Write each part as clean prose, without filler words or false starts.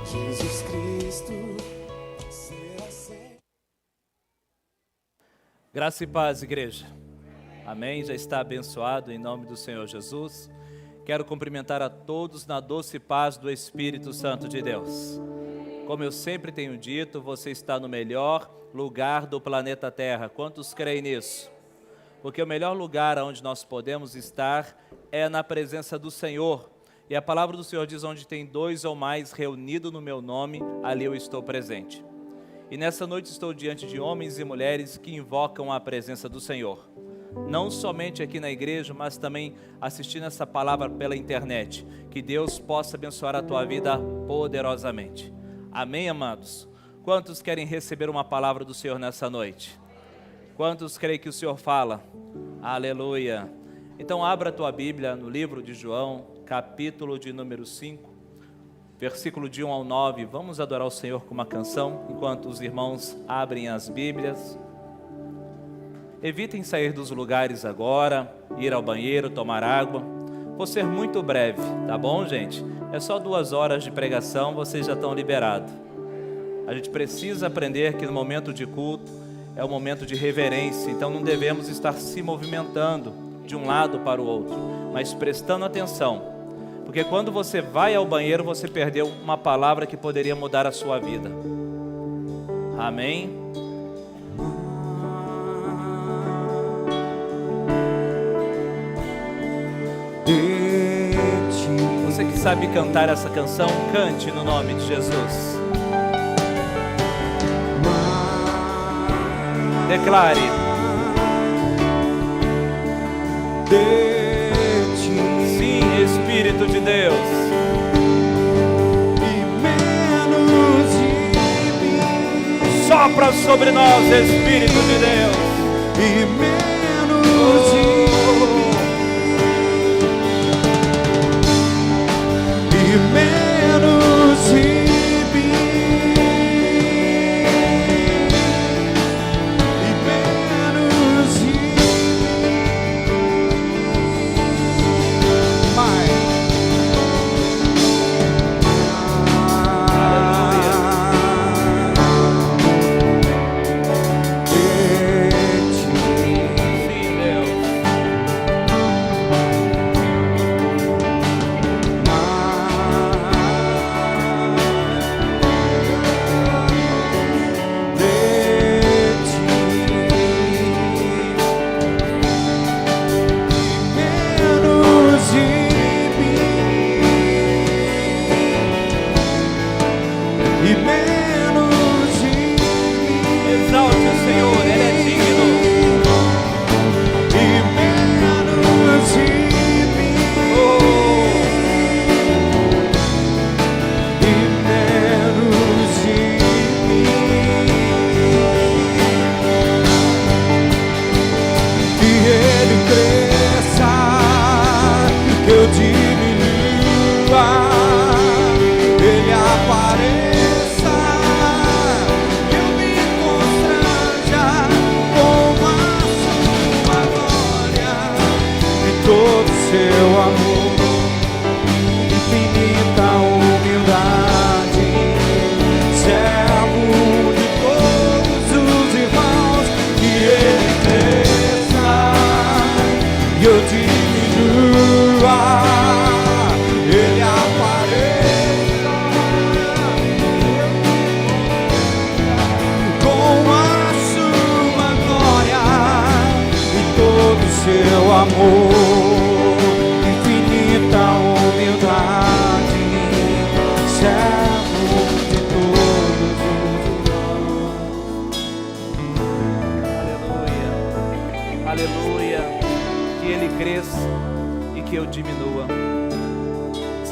Jesus Cristo, será sempre. Graça e paz, igreja. Amém? Já está abençoado em nome do Senhor Jesus. Quero cumprimentar a todos na doce paz do Espírito Santo de Deus. Como eu sempre tenho dito, você está no melhor lugar do planeta Terra. Quantos creem nisso? Porque o melhor lugar onde nós podemos estar é na presença do Senhor. E a palavra do Senhor diz: onde tem 2 ou mais reunidos no meu nome, ali eu estou presente. E nessa noite estou diante de homens e mulheres que invocam a presença do Senhor. Não somente aqui na igreja, mas também assistindo essa palavra pela internet. Que Deus possa abençoar a tua vida poderosamente. Amém, amados? Quantos querem receber uma palavra do Senhor nessa noite? Quantos creem que o Senhor fala? Aleluia! Então abra a tua Bíblia no livro de João, capítulo de número 5, versículo de 1 ao 9. Vamos adorar o Senhor com uma canção, enquanto os irmãos abrem as Bíblias. Evitem sair dos lugares agora, ir ao banheiro, tomar água. Vou ser muito breve, tá bom, gente? É só 2 horas de pregação, vocês já estão liberados. A gente precisa aprender que no momento de culto é um momento de reverência, então não devemos estar se movimentando de um lado para o outro, mas prestando atenção, porque quando você vai ao banheiro, você perdeu uma palavra que poderia mudar a sua vida. Amém? Você que sabe cantar essa canção, cante no nome de Jesus. Declare. Sim, Espírito de Deus. Sopra sobre nós, Espírito de Deus. E menos de mim. E menos de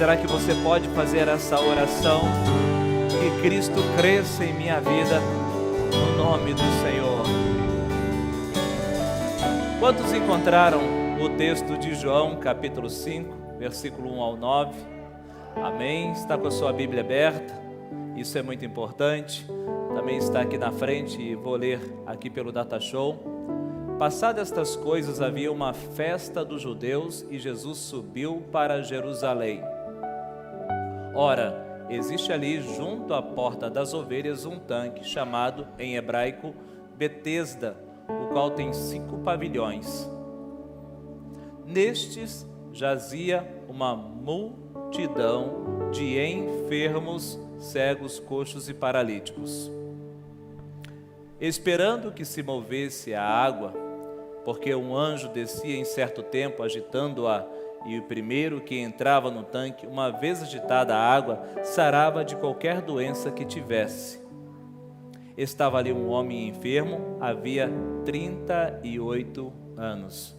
Será que você pode fazer essa oração? Que Cristo cresça em minha vida, no nome do Senhor. Quantos encontraram o texto de João, capítulo 5, versículo 1 ao 9? Amém? Está com a sua Bíblia aberta? Isso é muito importante. Também está aqui na frente e vou ler aqui pelo Data Show. Passadas estas coisas, havia uma festa dos judeus e Jesus subiu para Jerusalém. Ora, existe ali junto à porta das ovelhas um tanque chamado em hebraico Betesda, o qual tem 5 pavilhões. Nestes jazia uma multidão de enfermos, cegos, coxos e paralíticos. Esperando que se movesse a água, porque um anjo descia em certo tempo agitando-a, e o primeiro que entrava no tanque, uma vez agitada a água, sarava de qualquer doença que tivesse. Estava ali um homem enfermo, havia 38 anos.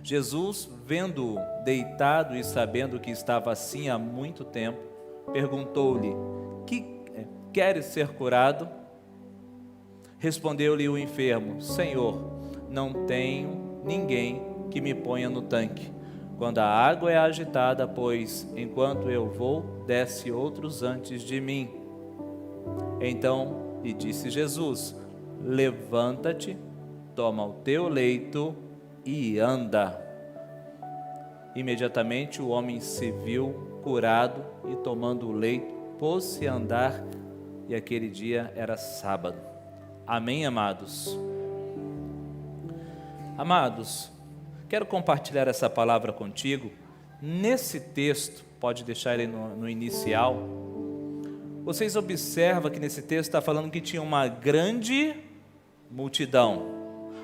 Jesus, vendo-o deitado e sabendo que estava assim há muito tempo, perguntou-lhe: queres ser curado? Respondeu-lhe o enfermo: Senhor, não tenho ninguém que me ponha no tanque quando a água é agitada, pois enquanto eu vou, desce outros antes de mim. Então lhe disse Jesus: levanta-te, toma o teu leito e anda. Imediatamente o homem se viu curado e, tomando o leito, pôs-se a andar, e aquele dia era sábado. Amém, amados? Amados, quero compartilhar essa palavra contigo. Nesse texto, pode deixar ele no inicial, vocês observam que nesse texto está falando que tinha uma grande multidão.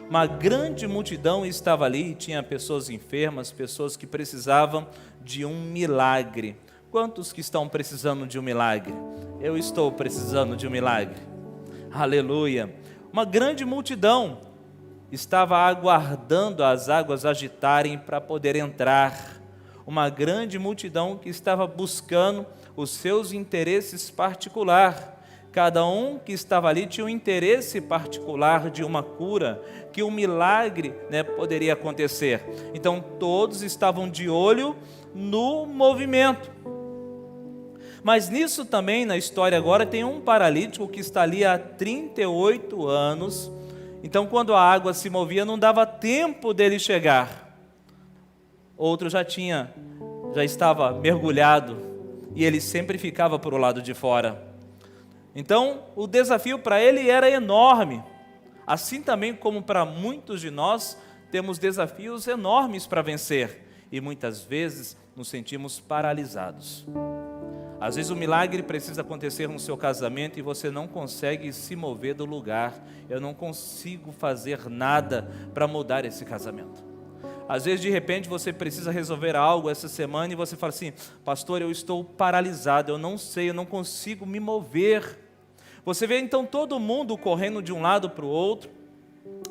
Uma grande multidão estava ali, tinha pessoas enfermas, pessoas que precisavam de um milagre. Quantos que estão precisando de um milagre? Eu estou precisando de um milagre. Aleluia! Uma grande multidão estava aguardando as águas agitarem para poder entrar. Uma grande multidão que estava buscando os seus interesses particulares. Cada um que estava ali tinha um interesse particular de uma cura, que um milagre, poderia acontecer. Então todos estavam de olho no movimento. Mas nisso também, na história agora, tem um paralítico que está ali há 38 anos. Então quando a água se movia, não dava tempo dele chegar. Outro já estava mergulhado, e ele sempre ficava para o lado de fora. Então o desafio para ele era enorme. Assim também como para muitos de nós, temos desafios enormes para vencer. E muitas vezes nos sentimos paralisados. Às vezes o milagre precisa acontecer no seu casamento e você não consegue se mover do lugar. Eu não consigo fazer nada para mudar esse casamento. Às vezes de repente você precisa resolver algo essa semana e você fala assim: pastor, eu estou paralisado, eu não sei, eu não consigo me mover. Você vê então todo mundo correndo de um lado para o outro,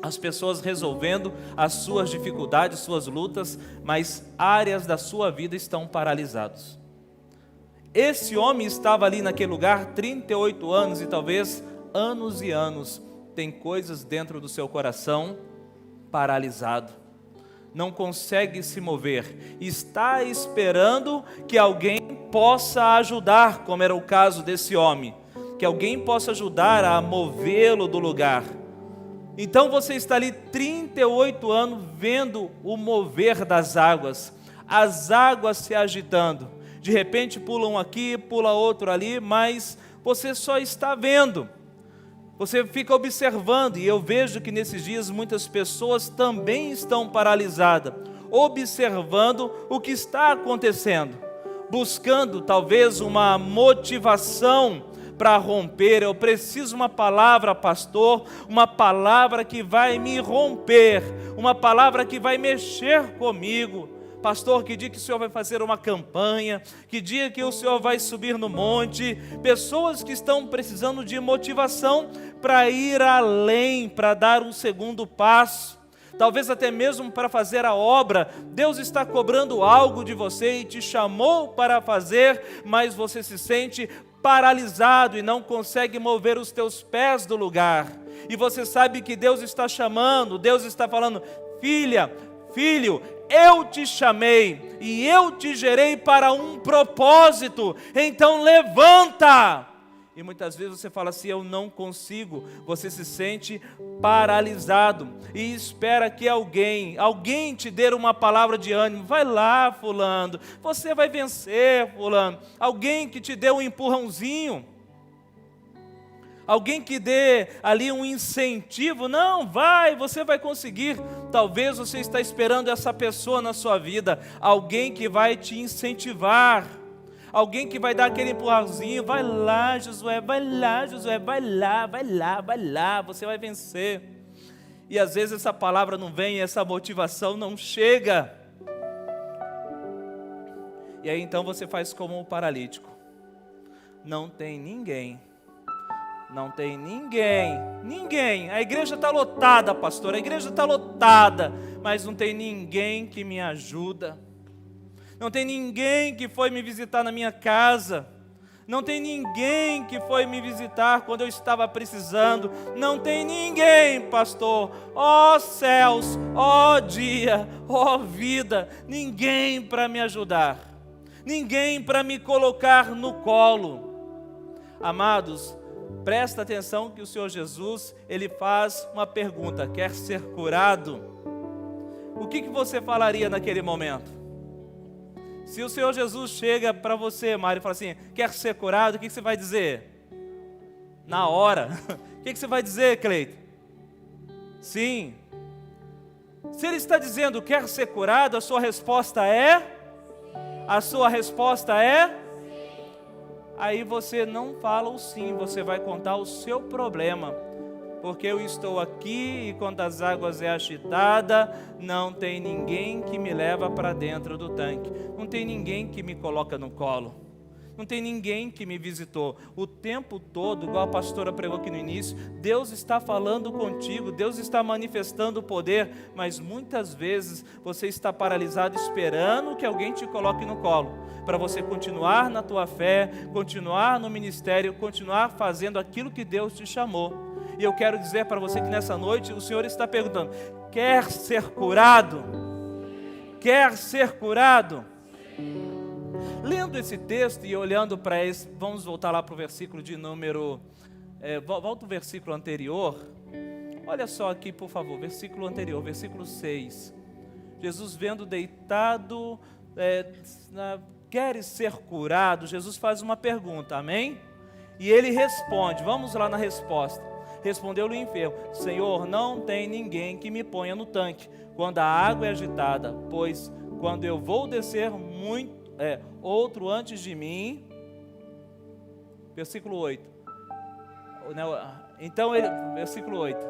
as pessoas resolvendo as suas dificuldades, suas lutas, mas áreas da sua vida estão paralisadas. Esse homem estava ali naquele lugar 38 anos e talvez anos e anos. Tem coisas dentro do seu coração paralisado. Não consegue se mover. Está esperando que alguém possa ajudar, como era o caso desse homem. Que alguém possa ajudar a movê-lo do lugar. Então você está ali 38 anos vendo o mover das águas. As águas se agitando. De repente pula um aqui, pula outro ali, mas você só está vendo. Você fica observando, e eu vejo que nesses dias muitas pessoas também estão paralisadas, observando o que está acontecendo, buscando talvez uma motivação para romper. Eu preciso uma palavra, pastor, uma palavra que vai me romper, uma palavra que vai mexer comigo. Pastor, que dia que o Senhor vai fazer uma campanha? Que dia que o Senhor vai subir no monte? Pessoas que estão precisando de motivação para ir além, para dar um segundo passo. Talvez até mesmo para fazer a obra. Deus está cobrando algo de você e te chamou para fazer, mas você se sente paralisado e não consegue mover os teus pés do lugar. E você sabe que Deus está chamando, Deus está falando: filha, filho, eu te chamei e eu te gerei para um propósito, então levanta. E muitas vezes você fala assim, eu não consigo. Você se sente paralisado e espera que alguém te dê uma palavra de ânimo. Vai lá, fulano, você vai vencer, fulano. Alguém que te dê um empurrãozinho. Alguém que dê ali um incentivo. Não, você vai conseguir. Talvez você está esperando essa pessoa na sua vida. Alguém que vai te incentivar. Alguém que vai dar aquele empurrãozinho. Vai lá, Josué, vai lá, Josué, vai lá, vai lá, vai lá. Você vai vencer. E às vezes essa palavra não vem, essa motivação não chega. E aí então você faz como um paralítico. Não tem ninguém. Não tem ninguém. A igreja está lotada, pastor, a igreja está lotada, mas não tem ninguém que me ajuda. Não tem ninguém que foi me visitar na minha casa. Não tem ninguém que foi me visitar quando eu estava precisando. Não tem ninguém, pastor. Ó céus, ó dia, ó vida, ninguém para me ajudar. Ninguém para me colocar no colo. Amados, presta atenção que o Senhor Jesus, Ele faz uma pergunta, quer ser curado? O que você falaria naquele momento? Se o Senhor Jesus chega para você, Mário, e fala assim, quer ser curado? O que você vai dizer? Na hora. O que você vai dizer, Cleito? Sim. Se Ele está dizendo, quer ser curado, a sua resposta é? A sua resposta é? Aí você não fala o sim, você vai contar o seu problema. Porque eu estou aqui e quando as águas é agitada, não tem ninguém que me leva para dentro do tanque. Não tem ninguém que me coloca no colo. Não tem ninguém que me visitou. O tempo todo, igual a pastora pregou aqui no início, Deus está falando contigo, Deus está manifestando o poder, mas muitas vezes você está paralisado esperando que alguém te coloque no colo, para você continuar na tua fé, continuar no ministério, continuar fazendo aquilo que Deus te chamou. E eu quero dizer para você que nessa noite o Senhor está perguntando, quer ser curado? Quer ser curado? Lendo esse texto e olhando para esse, vamos voltar lá para o versículo de número, volta o versículo anterior, olha só aqui por favor, versículo anterior, versículo 6, Jesus vendo deitado, queres ser curado? Jesus faz uma pergunta, amém? E ele responde, vamos lá na resposta, respondeu-lhe o enfermo, Senhor, não tem ninguém que me ponha no tanque, quando a água é agitada, pois quando eu vou descer outro antes de mim, versículo 8, versículo 8,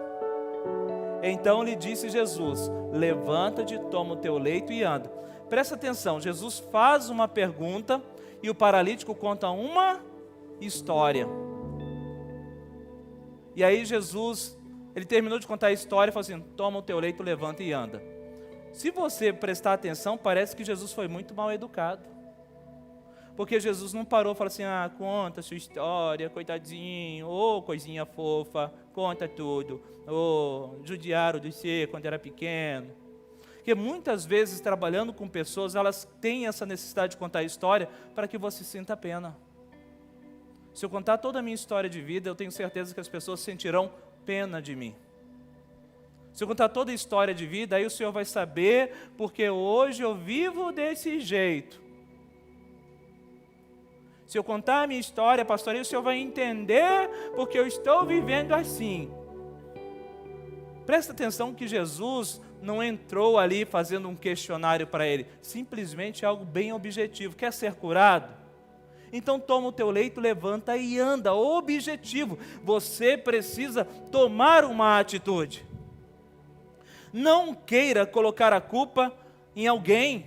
então lhe disse Jesus, levanta-te, toma o teu leito e anda. Presta atenção, Jesus faz uma pergunta e o paralítico conta uma história. E aí Jesus, ele terminou de contar a história e falou assim, toma o teu leito, levanta e anda. Se você prestar atenção, parece que Jesus foi muito mal educado. Porque Jesus não parou e falou assim, conta a sua história, coitadinho, coisinha fofa, conta tudo. Judiaram de você quando era pequeno. Porque muitas vezes, trabalhando com pessoas, elas têm essa necessidade de contar a história para que você sinta pena. Se eu contar toda a minha história de vida, eu tenho certeza que as pessoas sentirão pena de mim. Se eu contar toda a história de vida, aí o Senhor vai saber, porque hoje eu vivo desse jeito. Se eu contar a minha história, pastor, aí o Senhor vai entender, porque eu estou vivendo assim. Presta atenção que Jesus não entrou ali fazendo um questionário para ele, simplesmente algo bem objetivo. Quer ser curado? Então toma o teu leito, levanta e anda. Objetivo, você precisa tomar uma atitude. Não queira colocar a culpa em alguém.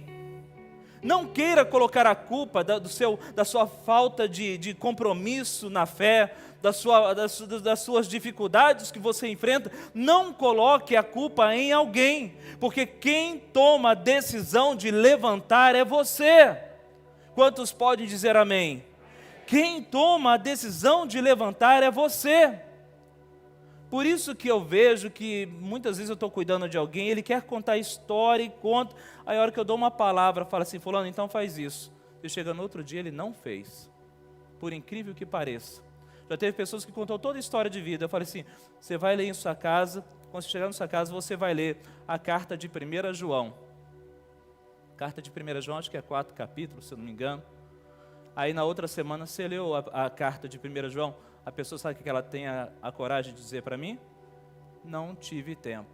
Não queira colocar a culpa da sua falta de compromisso na fé, das suas dificuldades que você enfrenta. Não coloque a culpa em alguém, porque quem toma a decisão de levantar é você. Quantos podem dizer amém? Quem toma a decisão de levantar é você. Por isso que eu vejo que muitas vezes eu estou cuidando de alguém, ele quer contar a história e conta, aí a hora que eu dou uma palavra, fala assim, fulano, então faz isso. E chega no outro dia, ele não fez. Por incrível que pareça. Já teve pessoas que contou toda a história de vida. Eu falei assim, você vai ler em sua casa, quando você chegar na sua casa, você vai ler a carta de 1 João. Carta de 1 João, acho que é 4 capítulos, se eu não me engano. Aí na outra semana você leu a carta de 1 João. A pessoa sabe o que ela tem a coragem de dizer para mim? Não tive tempo.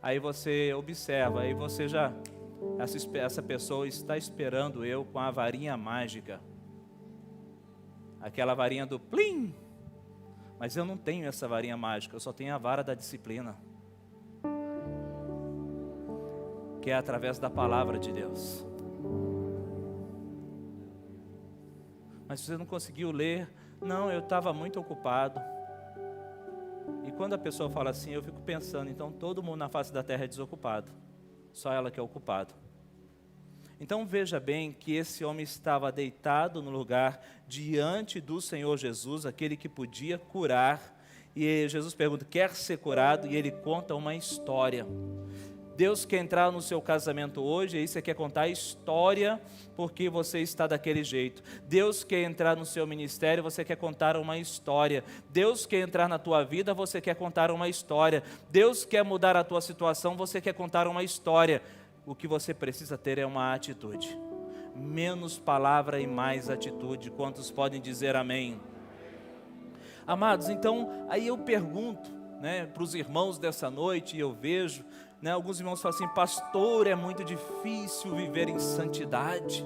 Aí você observa, aí você já... Essa pessoa está esperando eu com a varinha mágica. Aquela varinha do plim. Mas eu não tenho essa varinha mágica, eu só tenho a vara da disciplina. Que é através da palavra de Deus. Mas você não conseguiu ler? Não, eu estava muito ocupado. E quando a pessoa fala assim, eu fico pensando, então todo mundo na face da terra é desocupado. Só ela que é ocupado. Então veja bem que esse homem estava deitado no lugar diante do Senhor Jesus, aquele que podia curar. E Jesus pergunta, quer ser curado? E ele conta uma história. Deus quer entrar no seu casamento hoje, aí você quer contar a história porque você está daquele jeito. Deus quer entrar no seu ministério, você quer contar uma história. Deus quer entrar na tua vida, você quer contar uma história. Deus quer mudar a tua situação, você quer contar uma história. O que você precisa ter é uma atitude. Menos palavra e mais atitude. Quantos podem dizer amém? Amados, então, aí eu pergunto, para os irmãos dessa noite, e eu vejo, alguns irmãos falam assim, pastor, é muito difícil viver em santidade.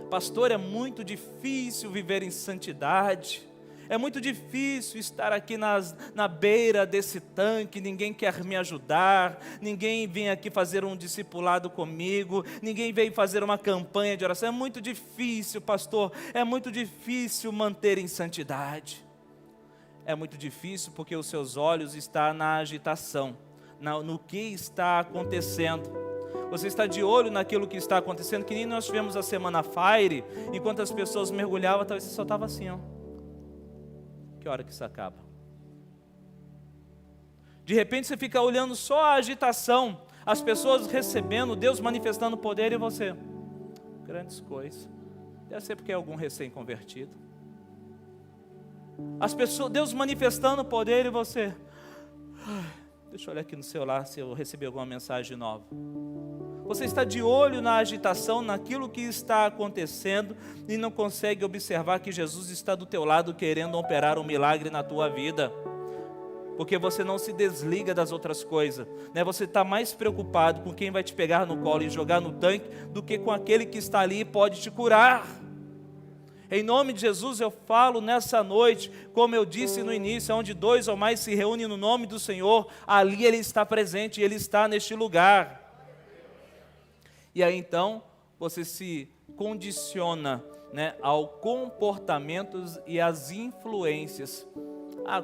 Pastor, é muito difícil viver em santidade. É muito difícil estar aqui na beira desse tanque, ninguém quer me ajudar, ninguém vem aqui fazer um discipulado comigo, ninguém veio fazer uma campanha de oração. É muito difícil, pastor, é muito difícil manter em santidade. É muito difícil porque os seus olhos estão na agitação, no que está acontecendo. Você está de olho naquilo que está acontecendo, que nem nós tivemos a semana Fire, enquanto as pessoas mergulhavam, talvez você só estava assim, ó. Que hora que isso acaba? De repente você fica olhando só a agitação, as pessoas recebendo, Deus manifestando poder e você, grandes coisas. Deve ser porque é algum recém-convertido. As pessoas, Deus manifestando poder e você, deixa eu olhar aqui no celular se eu recebi alguma mensagem nova. Você está de olho na agitação, naquilo que está acontecendo e não consegue observar que Jesus está do teu lado querendo operar um milagre na tua vida. Porque você não se desliga das outras coisas, Você está mais preocupado com quem vai te pegar no colo e jogar no tanque do que com aquele que está ali e pode te curar. Em nome de Jesus eu falo nessa noite, como eu disse no início, onde 2 ou mais se reúnem no nome do Senhor, ali Ele está presente, Ele está neste lugar. E aí então, você se condiciona ao comportamento e às influências.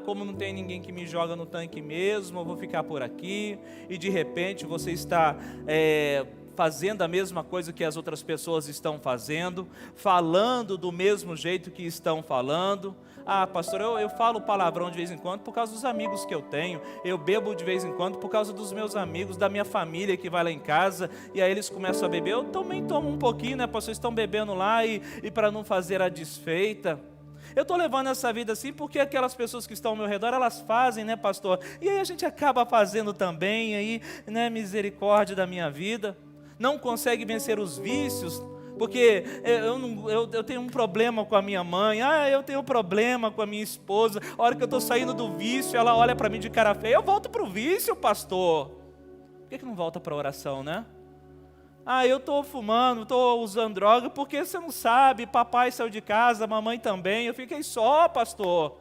Como não tem ninguém que me joga no tanque mesmo, eu vou ficar por aqui. E de repente você está fazendo a mesma coisa que as outras pessoas estão fazendo, falando do mesmo jeito que estão falando. Pastor, eu falo palavrão de vez em quando por causa dos amigos que eu tenho, eu bebo de vez em quando por causa dos meus amigos, da minha família que vai lá em casa, e aí eles começam a beber, eu também tomo um pouquinho, pastor, eles estão bebendo lá, e para não fazer a desfeita. Eu estou levando essa vida assim porque aquelas pessoas que estão ao meu redor, elas fazem, pastor, e aí a gente acaba fazendo também, aí, misericórdia da minha vida. Não consegue vencer os vícios, porque eu tenho um problema com a minha mãe, eu tenho um problema com a minha esposa, a hora que eu estou saindo do vício, ela olha para mim de cara feia, eu volto para o vício, pastor. Por que não volta para a oração, eu estou fumando, estou usando droga, porque você não sabe, papai saiu de casa, mamãe também, eu fiquei só, pastor.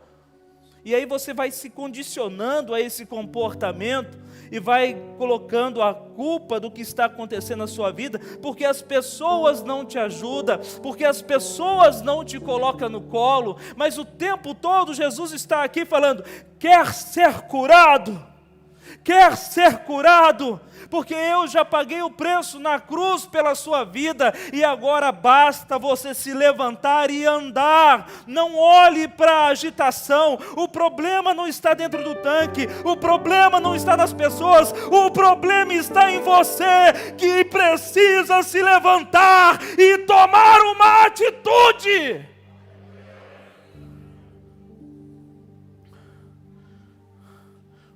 E aí você vai se condicionando a esse comportamento e vai colocando a culpa do que está acontecendo na sua vida, porque as pessoas não te ajudam, porque as pessoas não te colocam no colo, mas o tempo todo Jesus está aqui falando, quer ser curado? Quer ser curado? Porque eu já paguei o preço na cruz pela sua vida, e agora basta você se levantar e andar. Não olhe para a agitação, o problema não está dentro do tanque, o problema não está nas pessoas, o problema está em você, que precisa se levantar e tomar uma atitude.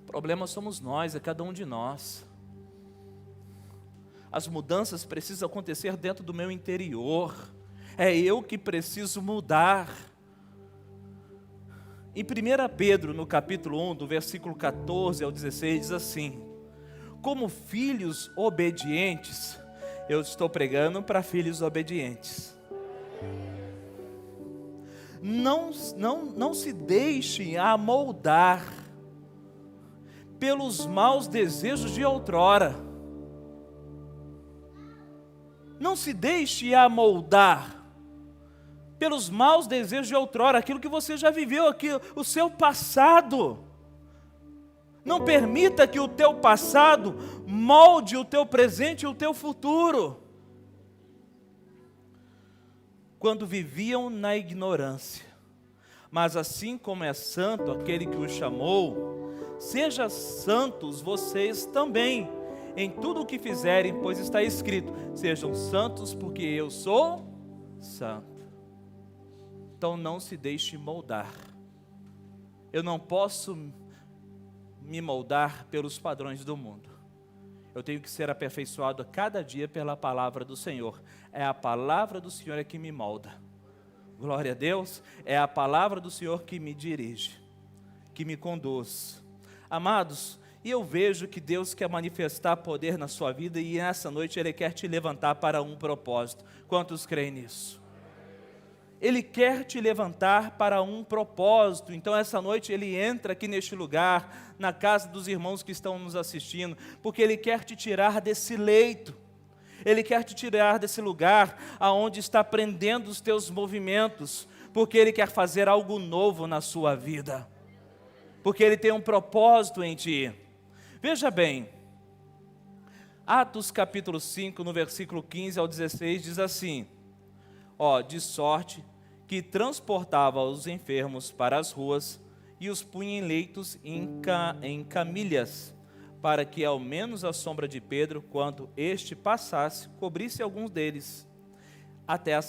O problema somos nós, é cada um de nós. As mudanças precisam acontecer dentro do meu interior. É eu que preciso mudar. Em 1 Pedro, no capítulo 1, do versículo 14 ao 16, diz assim: como filhos obedientes, eu estou pregando para filhos obedientes. Não se deixem amoldar pelos maus desejos de outrora. Não se deixe amoldar pelos maus desejos de outrora, aquilo que você já viveu, o seu passado. Não permita que o teu passado molde o teu presente e o teu futuro. Quando viviam na ignorância, mas assim como é santo aquele que os chamou, seja santos vocês também, em tudo o que fizerem, pois está escrito: sejam santos porque eu sou santo. Então não se deixe moldar. Eu não posso me moldar pelos padrões do mundo. Eu tenho que ser aperfeiçoado a cada dia pela palavra do Senhor. É a palavra do Senhor que me molda. Glória a Deus. É a palavra do Senhor que me dirige, que me conduz. Amados, e eu vejo que Deus quer manifestar poder na sua vida, e nessa noite Ele quer te levantar para um propósito. Quantos creem nisso? Ele quer te levantar para um propósito. Então essa noite Ele entra aqui neste lugar, na casa dos irmãos que estão nos assistindo, porque Ele quer te tirar desse leito. Ele quer te tirar desse lugar aonde está prendendo os teus movimentos, porque Ele quer fazer algo novo na sua vida, porque Ele tem um propósito em ti. Veja bem, Atos capítulo 5, no versículo 15 ao 16, diz assim: de sorte que transportava os enfermos para as ruas e os punha em leitos em camilhas, para que ao menos a sombra de Pedro, quando este passasse, cobrisse alguns deles. Até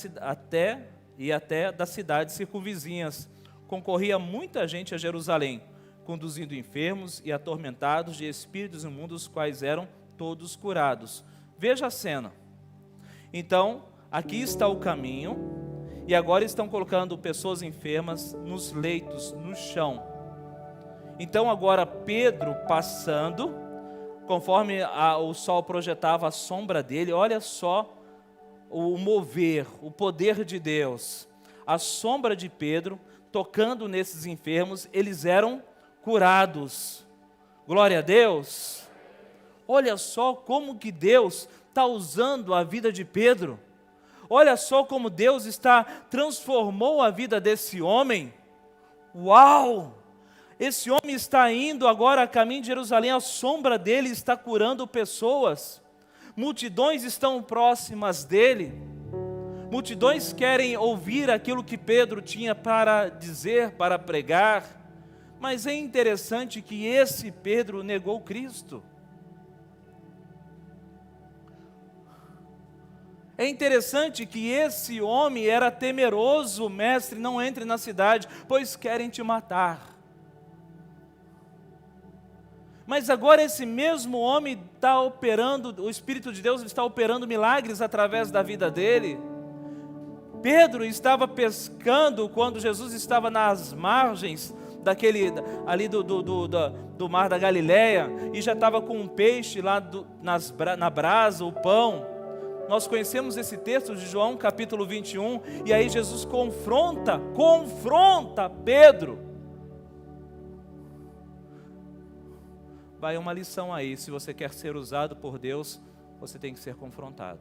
das cidades circunvizinhas concorria muita gente a Jerusalém, conduzindo enfermos e atormentados de espíritos imundos, os quais eram todos curados. Veja a cena. Então, aqui está o caminho, e agora estão colocando pessoas enfermas nos leitos, no chão. Então agora Pedro passando, conforme o sol projetava a sombra dele, olha só o mover, o poder de Deus. A sombra de Pedro tocando nesses enfermos, eles eram curados. Glória a Deus. Olha só como que Deus está usando a vida de Pedro. Olha só como Deus transformou a vida desse homem. Uau! Esse homem está indo agora a caminho de Jerusalém, a sombra dele está curando pessoas. Multidões estão próximas dele. Multidões querem ouvir aquilo que Pedro tinha para dizer, para pregar. Mas é interessante que esse Pedro negou Cristo. É interessante que esse homem era temeroso: mestre, não entre na cidade, pois querem te matar. Mas agora esse mesmo homem está operando, o Espírito de Deus está operando milagres através da vida dele. Pedro estava pescando quando Jesus estava nas margens do mar da Galileia, e já estava com um peixe lá na brasa, o pão. Nós conhecemos esse texto de João capítulo 21, e aí Jesus confronta Pedro. Vai uma lição aí: se você quer ser usado por Deus, você tem que ser confrontado.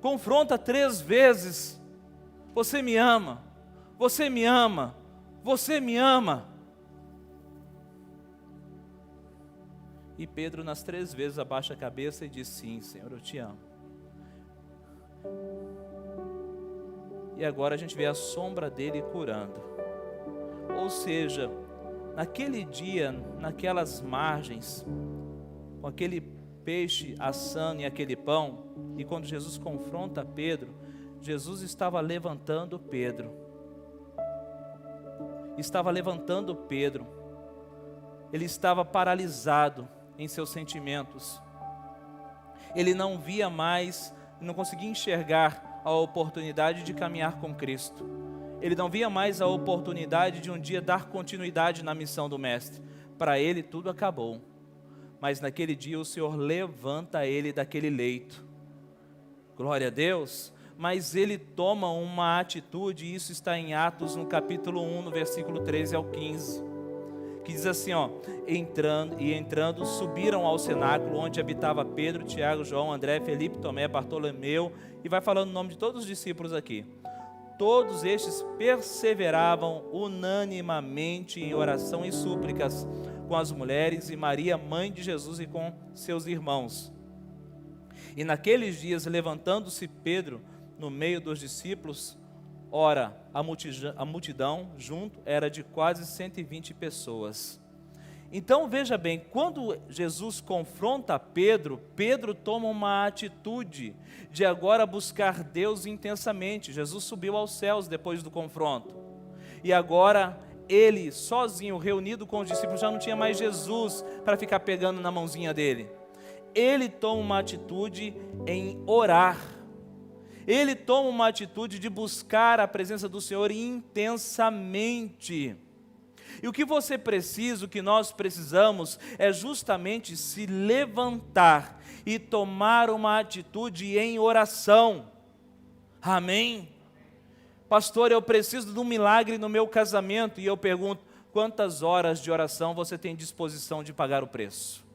Confronta 3 vezes: você me ama, você me ama, você me ama. E Pedro nas 3 vezes abaixa a cabeça e diz: sim, Senhor, eu te amo. E agora a gente vê a sombra dele curando. Ou seja, naquele dia, naquelas margens, com aquele peixe assando e aquele pão, e quando Jesus confronta Pedro, Jesus estava levantando Pedro. ele estava paralisado em seus sentimentos. Ele não via mais, não conseguia enxergar a oportunidade de caminhar com Cristo. Ele não via mais a oportunidade de um dia dar continuidade na missão do Mestre. Para ele tudo acabou. Mas naquele dia o Senhor levanta ele daquele leito. Glória a Deus. Mas ele toma uma atitude, e isso está em Atos, no capítulo 1, no versículo 13 ao 15. Que diz assim, entrando, subiram ao cenáculo, onde habitava Pedro, Tiago, João, André, Felipe, Tomé, Bartolomeu, e vai falando o nome de todos os discípulos aqui. Todos estes perseveravam unanimamente em oração e súplicas com as mulheres e Maria, mãe de Jesus, e com seus irmãos. E naqueles dias, levantando-se Pedro no meio dos discípulos, ora, a multidão junto era de quase 120 pessoas. Então veja bem, quando Jesus confronta Pedro, Pedro toma uma atitude de agora buscar Deus intensamente. Jesus subiu aos céus depois do confronto. E agora ele, sozinho, reunido com os discípulos, já não tinha mais Jesus para ficar pegando na mãozinha dele. Ele toma uma atitude em orar. Ele toma uma atitude de buscar a presença do Senhor intensamente. E o que você precisa, o que nós precisamos, é justamente se levantar e tomar uma atitude em oração. Amém? Pastor, eu preciso de um milagre no meu casamento. E eu pergunto, quantas horas de oração você tem disposição de pagar o preço?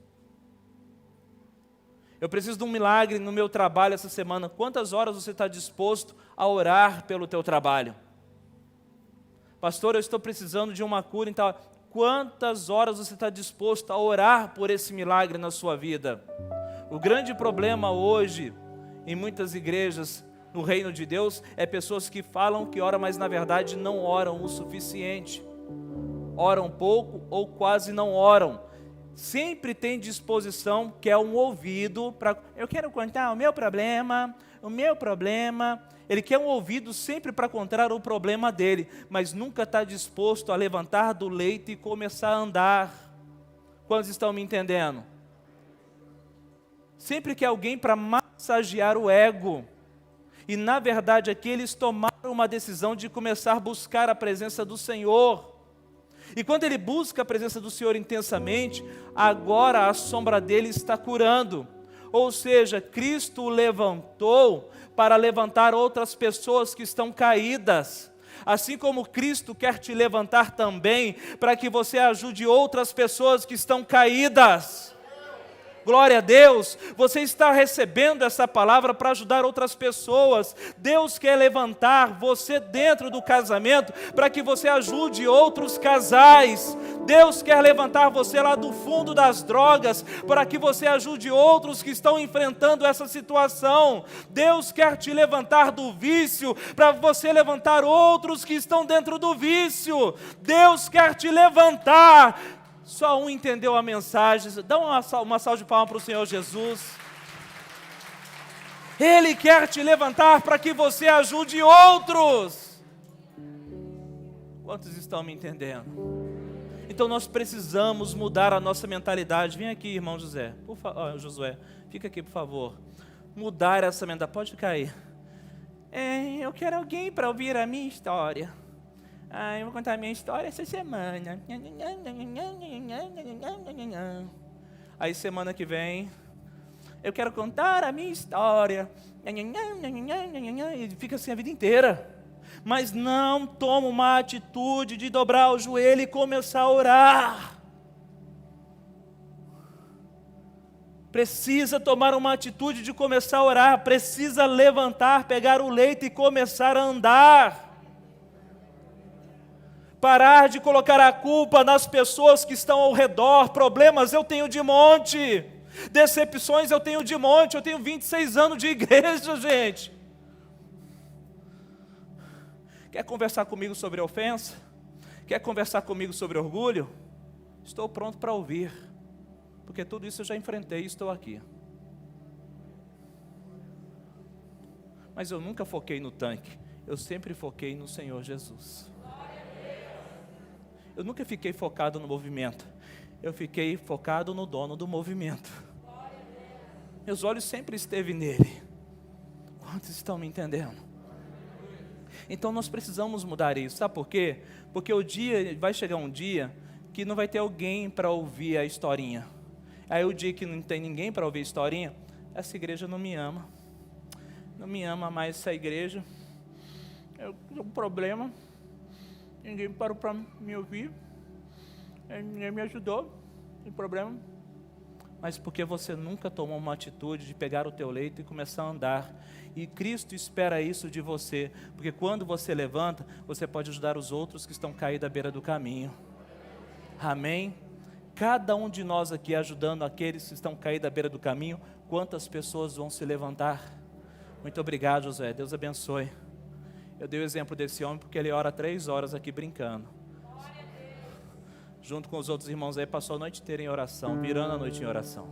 Eu preciso de um milagre no meu trabalho essa semana. Quantas horas você está disposto a orar pelo teu trabalho? Pastor, eu estou precisando de uma cura, então quantas horas você está disposto a orar por esse milagre na sua vida? O grande problema hoje, em muitas igrejas, no reino de Deus, é pessoas que falam que oram, mas na verdade não oram o suficiente. Oram pouco ou quase não oram. Sempre tem disposição, que é um ouvido para... Eu quero contar o meu problema. Ele quer um ouvido sempre para contar o problema dele, mas nunca está disposto a levantar do leito e começar a andar. Quantos estão me entendendo? Sempre quer alguém para massagear o ego. E na verdade aqui eles tomaram uma decisão de começar a buscar a presença do Senhor. E quando ele busca a presença do Senhor intensamente, agora a sombra dele está curando. Ou seja, Cristo o levantou para levantar outras pessoas que estão caídas. Assim como Cristo quer te levantar também, para que você ajude outras pessoas que estão caídas. Glória a Deus, você está recebendo essa palavra para ajudar outras pessoas. Deus quer levantar você dentro do casamento para que você ajude outros casais. Deus quer levantar você lá do fundo das drogas para que você ajude outros que estão enfrentando essa situação. Deus quer te levantar do vício para você levantar outros que estão dentro do vício. Deus quer te levantar. Só um entendeu a mensagem. Dá uma salva de palmas para o Senhor Jesus. Ele quer te levantar para que você ajude outros. Quantos estão me entendendo? Então nós precisamos mudar a nossa mentalidade. Vem aqui, irmão José. Josué, fica aqui, por favor. Mudar essa mentalidade. Pode ficar aí. Eu quero alguém para ouvir a minha história. Eu vou contar a minha história essa semana. Aí semana que vem, eu quero contar a minha história. E fica assim a vida inteira. Mas não toma uma atitude de dobrar o joelho e começar a orar. Precisa tomar uma atitude de começar a orar. Precisa levantar, pegar o leito e começar a andar. Parar de colocar a culpa nas pessoas que estão ao redor. Problemas eu tenho de monte. Decepções eu tenho de monte. Eu tenho 26 anos de igreja, gente. Quer conversar comigo sobre ofensa? Quer conversar comigo sobre orgulho? Estou pronto para ouvir. Porque tudo isso eu já enfrentei e estou aqui. Mas eu nunca foquei no tanque. Eu sempre foquei no Senhor Jesus. Eu nunca fiquei focado no movimento. eu fiquei focado no dono do movimento. Meus olhos sempre esteve nele. Quantos estão me entendendo? Então nós precisamos mudar isso. Sabe por quê? Porque vai chegar um dia que não vai ter alguém para ouvir a historinha. Aí o dia que não tem ninguém para ouvir a historinha, essa igreja não me ama. Não me ama mais essa igreja. Eu tenho um problema. Ninguém parou para me ouvir. Ninguém me ajudou. Tem problema. Mas porque você nunca tomou uma atitude de pegar o teu leito e começar a andar. E Cristo espera isso de você. Porque quando você levanta, você pode ajudar os outros que estão caídos à beira do caminho. Amém? Cada um de nós aqui ajudando aqueles que estão caídos à beira do caminho, quantas pessoas vão se levantar? Muito obrigado, José. Deus abençoe. Eu dei o exemplo desse homem porque ele ora 3 horas aqui brincando. Junto com os outros irmãos aí, passou a noite inteira em oração, virando a noite em oração.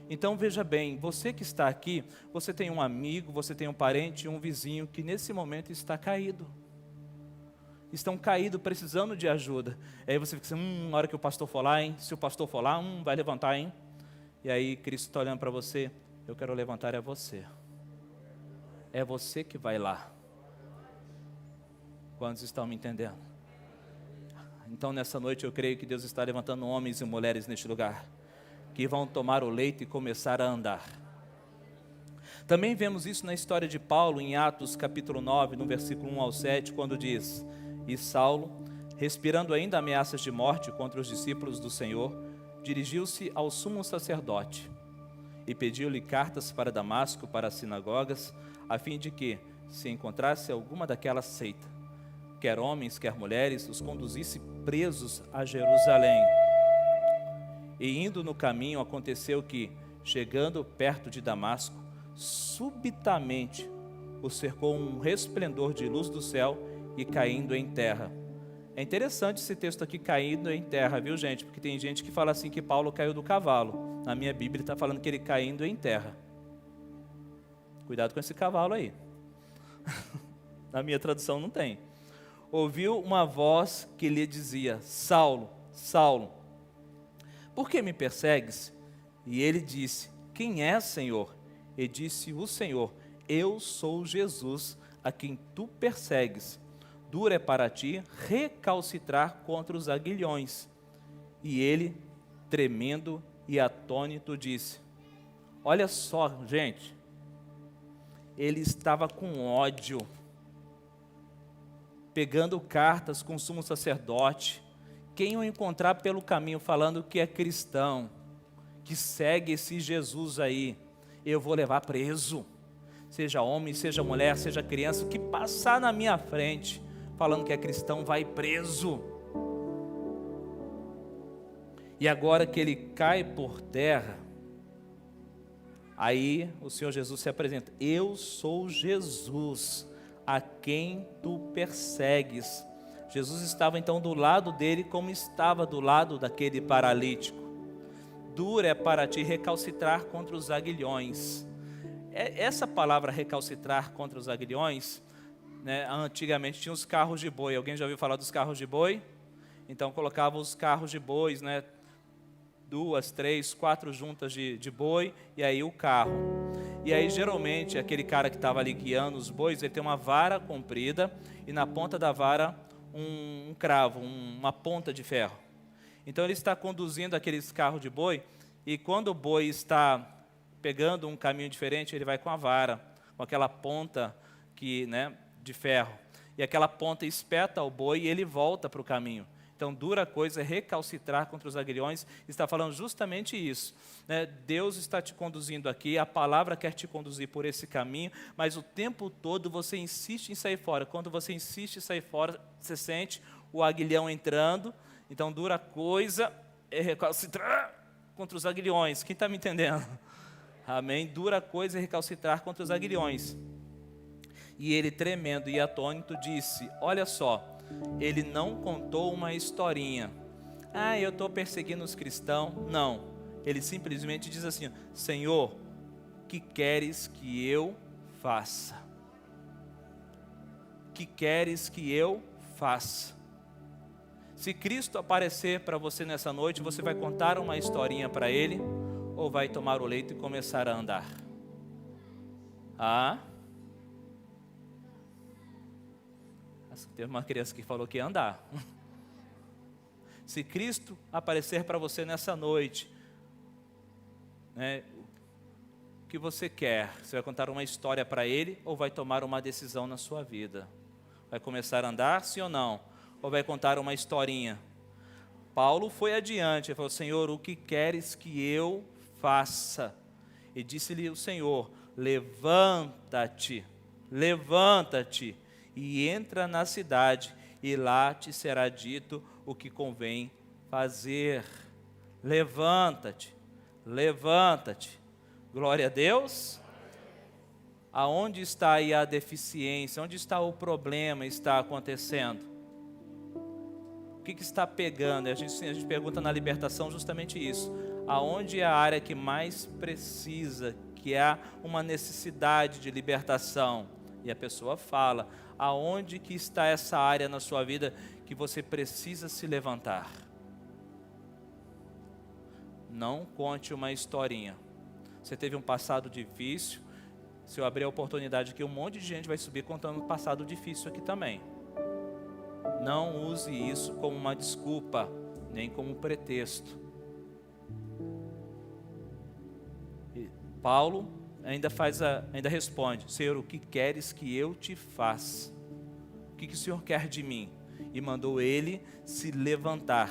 Então veja bem, você que está aqui, você tem um amigo, você tem um parente, um vizinho que nesse momento está caído. Estão caídos, precisando de ajuda. Aí você fica assim, na hora que o pastor for lá, hein? Se o pastor for lá, vai levantar, hein? E aí Cristo está olhando para você, eu quero levantar é você. É você que vai lá. Quantos estão me entendendo? Então nessa noite eu creio que Deus está levantando homens e mulheres neste lugar, que vão tomar o leito e começar a andar. Também vemos isso na história de Paulo, em Atos capítulo 9, no versículo 1 ao 7, quando diz: E Saulo, respirando ainda ameaças de morte contra os discípulos do Senhor, dirigiu-se ao sumo sacerdote e pediu-lhe cartas para Damasco, para as sinagogas, a fim de que, se encontrasse alguma daquela seita, quer homens, quer mulheres, os conduzisse presos a Jerusalém. E indo no caminho, aconteceu que, chegando perto de Damasco, subitamente o cercou um resplendor de luz do céu e caindo em terra. É interessante esse texto aqui, caindo em terra, viu gente? Porque tem gente que fala assim que Paulo caiu do cavalo. Na minha Bíblia está falando que ele caindo em terra. Cuidado com esse cavalo aí. Na minha tradução não tem. Ouviu uma voz que lhe dizia: Saulo, Saulo, por que me persegues? E ele disse: Quem é, Senhor? E disse o Senhor: Eu sou Jesus, a quem tu persegues. Duro é para ti recalcitrar contra os aguilhões. E ele, tremendo e atônito, disse: Olha só, gente, ele estava com ódio, pegando cartas com o sumo sacerdote. Quem o encontrar pelo caminho falando que é cristão, que segue esse Jesus aí, eu vou levar preso. Seja homem, seja mulher, seja criança, o que passar na minha frente falando que é cristão, vai preso. E agora que ele cai por terra, aí o Senhor Jesus se apresenta: Eu sou Jesus, a quem tu persegues. Jesus estava então do lado dele, como estava do lado daquele paralítico. Duro é para ti recalcitrar contra os aguilhões. Essa palavra recalcitrar contra os aguilhões, né, antigamente tinha os carros de boi. Alguém já ouviu falar dos carros de boi? Então colocava os carros de bois, né, 2, 3, 4 juntas de boi, e aí o carro. E aí geralmente aquele cara que estava ali guiando os bois, ele tem uma vara comprida e na ponta da vara um cravo, uma ponta de ferro. Então ele está conduzindo aqueles carros de boi, e quando o boi está pegando um caminho diferente, ele vai com a vara, com aquela ponta de ferro. E aquela ponta espeta o boi e ele volta para o caminho. Então, dura coisa é recalcitrar contra os aguilhões. Está falando justamente isso, né? Deus está te conduzindo aqui, a palavra quer te conduzir por esse caminho, mas o tempo todo você insiste em sair fora. Quando você insiste em sair fora, você sente o aguilhão entrando. Então, dura coisa é recalcitrar contra os aguilhões. Quem está me entendendo? Amém? Dura coisa é recalcitrar contra os aguilhões. E ele, tremendo e atônito, disse: Olha só, ele não contou uma historinha. Eu estou perseguindo os cristãos. Não, ele simplesmente diz assim: Senhor, que queres que eu faça? Que queres que eu faça? Se Cristo aparecer para você nessa noite, você vai contar uma historinha para Ele ou vai tomar o leito e começar a andar? Teve uma criança que falou que ia andar. Se Cristo aparecer para você nessa noite, né, o que você quer? Você vai contar uma história para Ele ou vai tomar uma decisão na sua vida? Vai começar a andar, sim ou não? Ou vai contar uma historinha? Paulo foi adiante, ele falou: Senhor, o que queres que eu faça? E disse-lhe o Senhor: levanta-te, levanta-te e entra na cidade, e lá te será dito o que convém fazer. Levanta-te, levanta-te. Glória a Deus. Aonde está aí a deficiência? Onde está o problema está acontecendo? O que está pegando? A gente pergunta na libertação justamente isso. Aonde é a área que mais precisa, que há uma necessidade de libertação? E a pessoa fala: aonde que está essa área na sua vida que você precisa se levantar? Não conte uma historinha. Você teve um passado difícil. Se eu abrir a oportunidade aqui, um monte de gente vai subir contando um passado difícil aqui também. Não use isso como uma desculpa, nem como um pretexto. E Paulo ainda responde: Senhor, o que queres que eu te faça? O que o Senhor quer de mim? E mandou ele se levantar.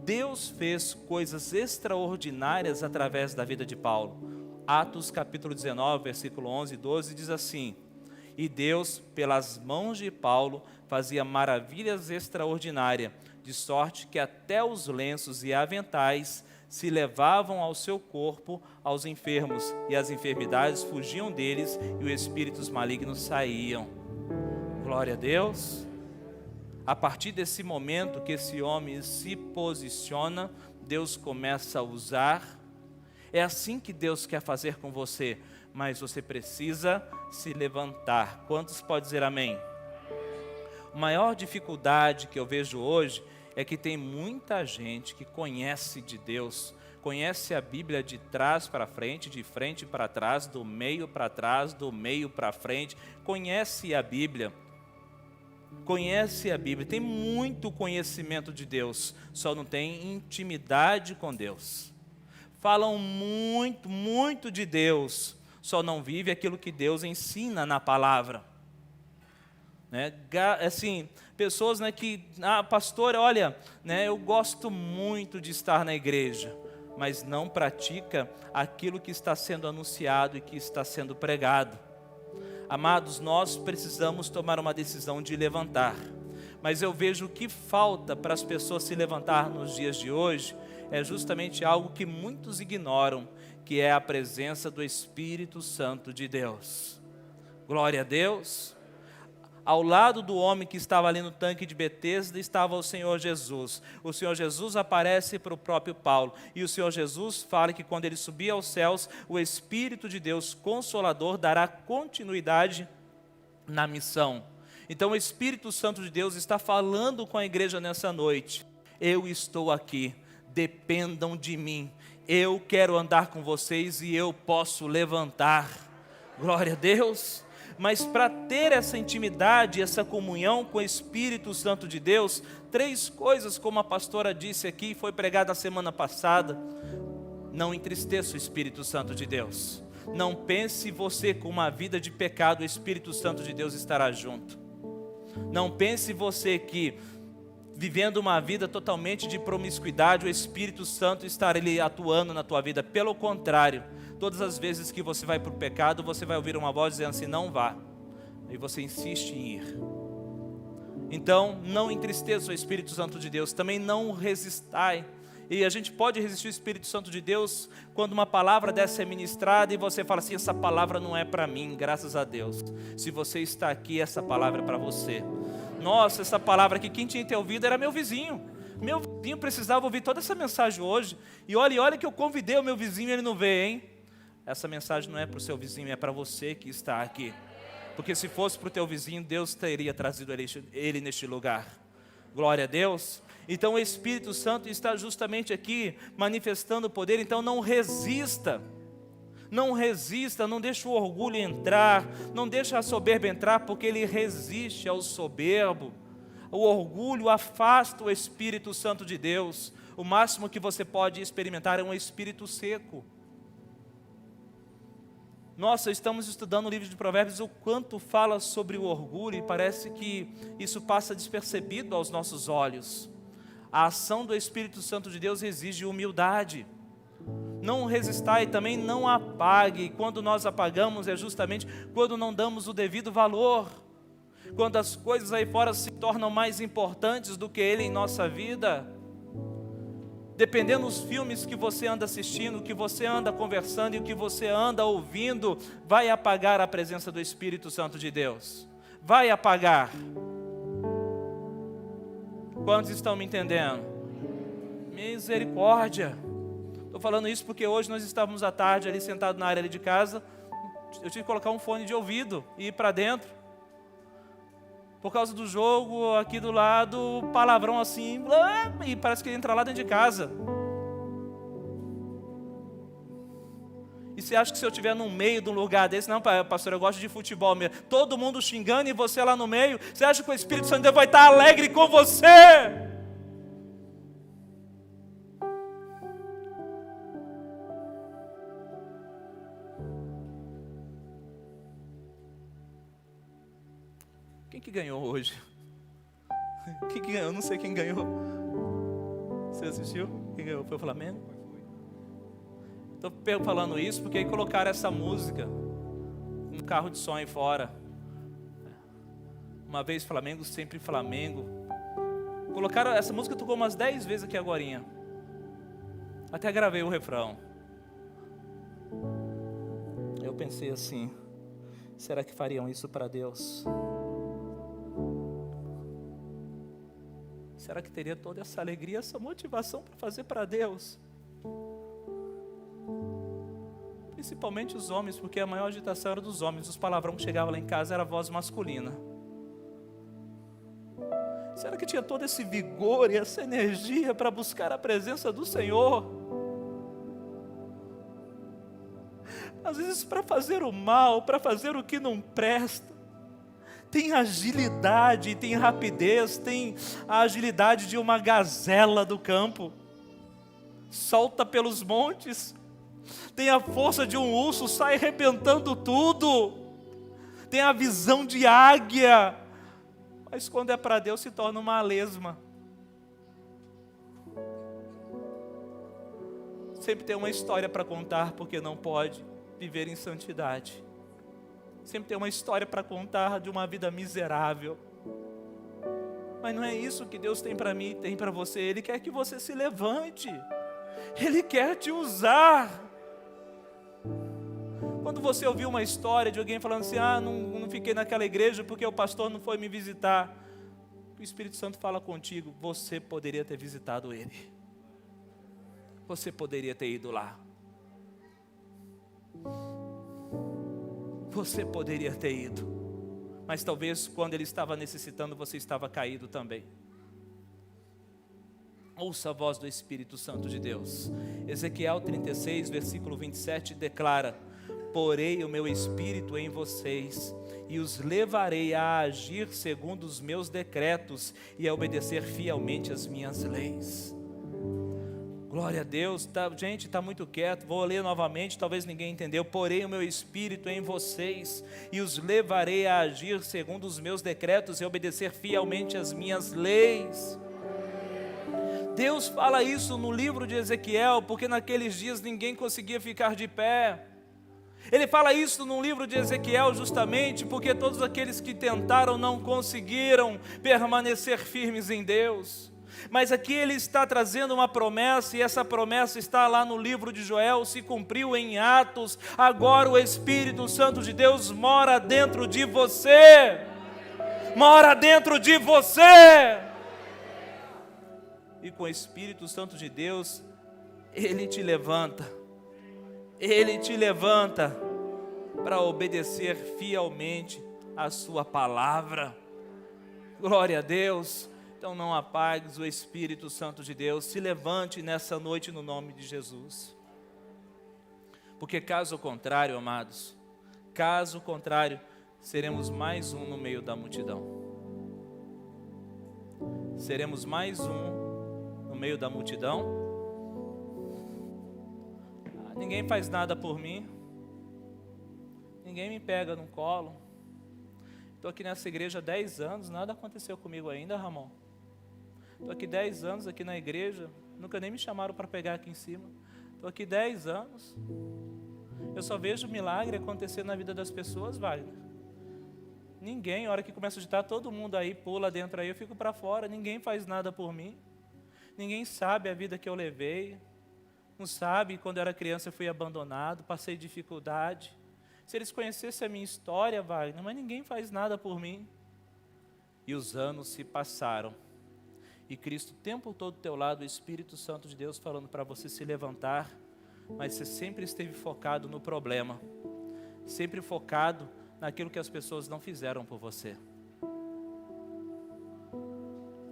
Deus fez coisas extraordinárias através da vida de Paulo. Atos capítulo 19, versículo 11 e 12 diz assim: e Deus, pelas mãos de Paulo, fazia maravilhas extraordinárias, de sorte que até os lenços e aventais se levavam ao seu corpo aos enfermos, e as enfermidades fugiam deles, e os espíritos malignos saíam. Glória a Deus. A partir desse momento que esse homem se posiciona, Deus começa a usar. É assim que Deus quer fazer com você, mas você precisa se levantar. Quantos podem dizer amém? A maior dificuldade que eu vejo hoje é que tem muita gente que conhece de Deus, conhece a Bíblia de trás para frente, de frente para trás, do meio para trás, do meio para frente, conhece a Bíblia, tem muito conhecimento de Deus, só não tem intimidade com Deus. Falam muito, muito de Deus, só não vive aquilo que Deus ensina na palavra. Né? Assim, pessoas, né, que, pastor, olha, né, eu gosto muito de estar na igreja, mas não pratica aquilo que está sendo anunciado e que está sendo pregado. Amados, nós precisamos tomar uma decisão de levantar, mas eu vejo o que falta para as pessoas se levantar nos dias de hoje é justamente algo que muitos ignoram, que é a presença do Espírito Santo de Deus. Glória a Deus. Ao lado do homem que estava ali no tanque de Betesda estava o Senhor Jesus. O Senhor Jesus aparece para o próprio Paulo. E o Senhor Jesus fala que quando ele subir aos céus, o Espírito de Deus Consolador dará continuidade na missão. Então o Espírito Santo de Deus está falando com a igreja nessa noite. Eu estou aqui, dependam de mim. Eu quero andar com vocês e eu posso levantar. Glória a Deus. Mas para ter essa intimidade, essa comunhão com o Espírito Santo de Deus, 3 coisas, como a pastora disse aqui, foi pregada a semana passada. Não entristeça o Espírito Santo de Deus. Não pense você com uma vida de pecado, o Espírito Santo de Deus estará junto. Não pense você que, vivendo uma vida totalmente de promiscuidade, o Espírito Santo estará ali atuando na tua vida. Pelo contrário, todas as vezes que você vai para o pecado, você vai ouvir uma voz dizendo assim: não vá. E você insiste em ir. Então, não entristeça o Espírito Santo de Deus. Também não resistai. E a gente pode resistir ao Espírito Santo de Deus quando uma palavra dessa é ministrada e você fala assim: essa palavra não é para mim, graças a Deus. Se você está aqui, essa palavra é para você. Nossa, essa palavra aqui, quem tinha que ter ouvido era meu vizinho. Meu vizinho precisava ouvir toda essa mensagem hoje. E olha que eu convidei o meu vizinho e ele não veio, hein? Essa mensagem não é para o seu vizinho, é para você que está aqui. Porque se fosse para o teu vizinho, Deus teria trazido ele neste lugar. Glória a Deus. Então o Espírito Santo está justamente aqui manifestando o poder. Então não resista, não deixe o orgulho entrar, não deixe a soberba entrar, porque ele resiste ao soberbo. O orgulho afasta o Espírito Santo de Deus. O máximo que você pode experimentar é um espírito seco. Nossa, estamos estudando o livro de Provérbios, o quanto fala sobre o orgulho, e parece que isso passa despercebido aos nossos olhos. A ação do Espírito Santo de Deus exige humildade. Não resistai e também não apague. E quando nós apagamos é justamente quando não damos o devido valor. Quando as coisas aí fora se tornam mais importantes do que Ele em nossa vida. Dependendo dos filmes que você anda assistindo, o que você anda conversando e o que você anda ouvindo, vai apagar a presença do Espírito Santo de Deus. Vai apagar. Quantos estão me entendendo? Misericórdia. Estou falando isso porque hoje nós estávamos à tarde ali sentados na área ali de casa. Eu tive que colocar um fone de ouvido e ir para dentro. Por causa do jogo, aqui do lado, palavrão assim, e parece que ele entra lá dentro de casa. E você acha que se eu estiver no meio de um lugar desse, não, pastor, eu gosto de futebol mesmo, todo mundo xingando e você lá no meio, você acha que o Espírito Santo de Deus vai estar alegre com você? Quem que ganhou hoje? Quem que ganhou? Não sei quem ganhou. Você assistiu? Quem ganhou? Foi o Flamengo? Estou falando isso porque aí colocaram essa música no carro de som aí fora. Uma vez Flamengo, sempre Flamengo. Colocaram, essa música tocou umas 10 vezes aqui agorinha. Até gravei o refrão. Eu pensei assim, será que fariam isso para Deus? Será que teria toda essa alegria, essa motivação para fazer para Deus? Principalmente os homens, porque a maior agitação era dos homens. Os palavrões que chegavam lá em casa era a voz masculina. Será que tinha todo esse vigor e essa energia para buscar a presença do Senhor? Às vezes para fazer o mal, para fazer o que não presta. Tem agilidade, tem rapidez, tem a agilidade de uma gazela do campo. Solta pelos montes. Tem a força de um urso, sai arrebentando tudo. Tem a visão de águia. Mas quando é para Deus se torna uma lesma. Sempre tem uma história para contar, porque não pode viver em santidade. Sempre tem uma história para contar de uma vida miserável. Mas não é isso que Deus tem para mim e tem para você. Ele quer que você se levante. Ele quer te usar. Quando você ouvir uma história de alguém falando assim, não fiquei naquela igreja porque o pastor não foi me visitar. O Espírito Santo fala contigo, você poderia ter visitado ele. Você poderia ter ido lá. Você poderia ter ido, mas talvez quando ele estava necessitando, você estava caído também. Ouça a voz do Espírito Santo de Deus. Ezequiel 36, versículo 27 declara: porei o meu Espírito em vocês e os levarei a agir segundo os meus decretos e a obedecer fielmente as minhas leis. Glória a Deus, gente, está muito quieto, vou ler novamente, talvez ninguém entendeu. Porei o meu Espírito em vocês e os levarei a agir segundo os meus decretos e a obedecer fielmente as minhas leis. Deus fala isso no livro de Ezequiel, porque naqueles dias ninguém conseguia ficar de pé. Ele fala isso no livro de Ezequiel justamente porque todos aqueles que tentaram não conseguiram permanecer firmes em Deus. Mas aqui ele está trazendo uma promessa, e essa promessa está lá no livro de Joel, se cumpriu em Atos. Agora o Espírito Santo de Deus mora dentro de você. Mora dentro de você. E com o Espírito Santo de Deus, Ele te levanta. Ele te levanta para obedecer fielmente a sua palavra. Glória a Deus. Então não apagues o Espírito Santo de Deus. Se levante nessa noite no nome de Jesus. Porque caso contrário, amados, caso contrário, seremos mais um no meio da multidão. Seremos mais um no meio da multidão. Ninguém faz nada por mim. Ninguém me pega no colo. Estou aqui nessa igreja há 10 anos, nada aconteceu comigo ainda, Ramon. Estou aqui 10 anos aqui na igreja, nunca nem me chamaram para pegar aqui em cima. Estou aqui 10 anos. Eu só vejo milagre acontecer na vida das pessoas, Wagner. Ninguém, a hora que começa a agitar, todo mundo aí pula dentro aí, eu fico para fora. Ninguém faz nada por mim. Ninguém sabe a vida que eu levei. Não sabe, quando eu era criança eu fui abandonado, passei dificuldade. Se eles conhecessem a minha história, Wagner, mas ninguém faz nada por mim. E os anos se passaram. E Cristo o tempo todo do teu lado, o Espírito Santo de Deus falando para você se levantar, mas você sempre esteve focado no problema. Sempre focado naquilo que as pessoas não fizeram por você.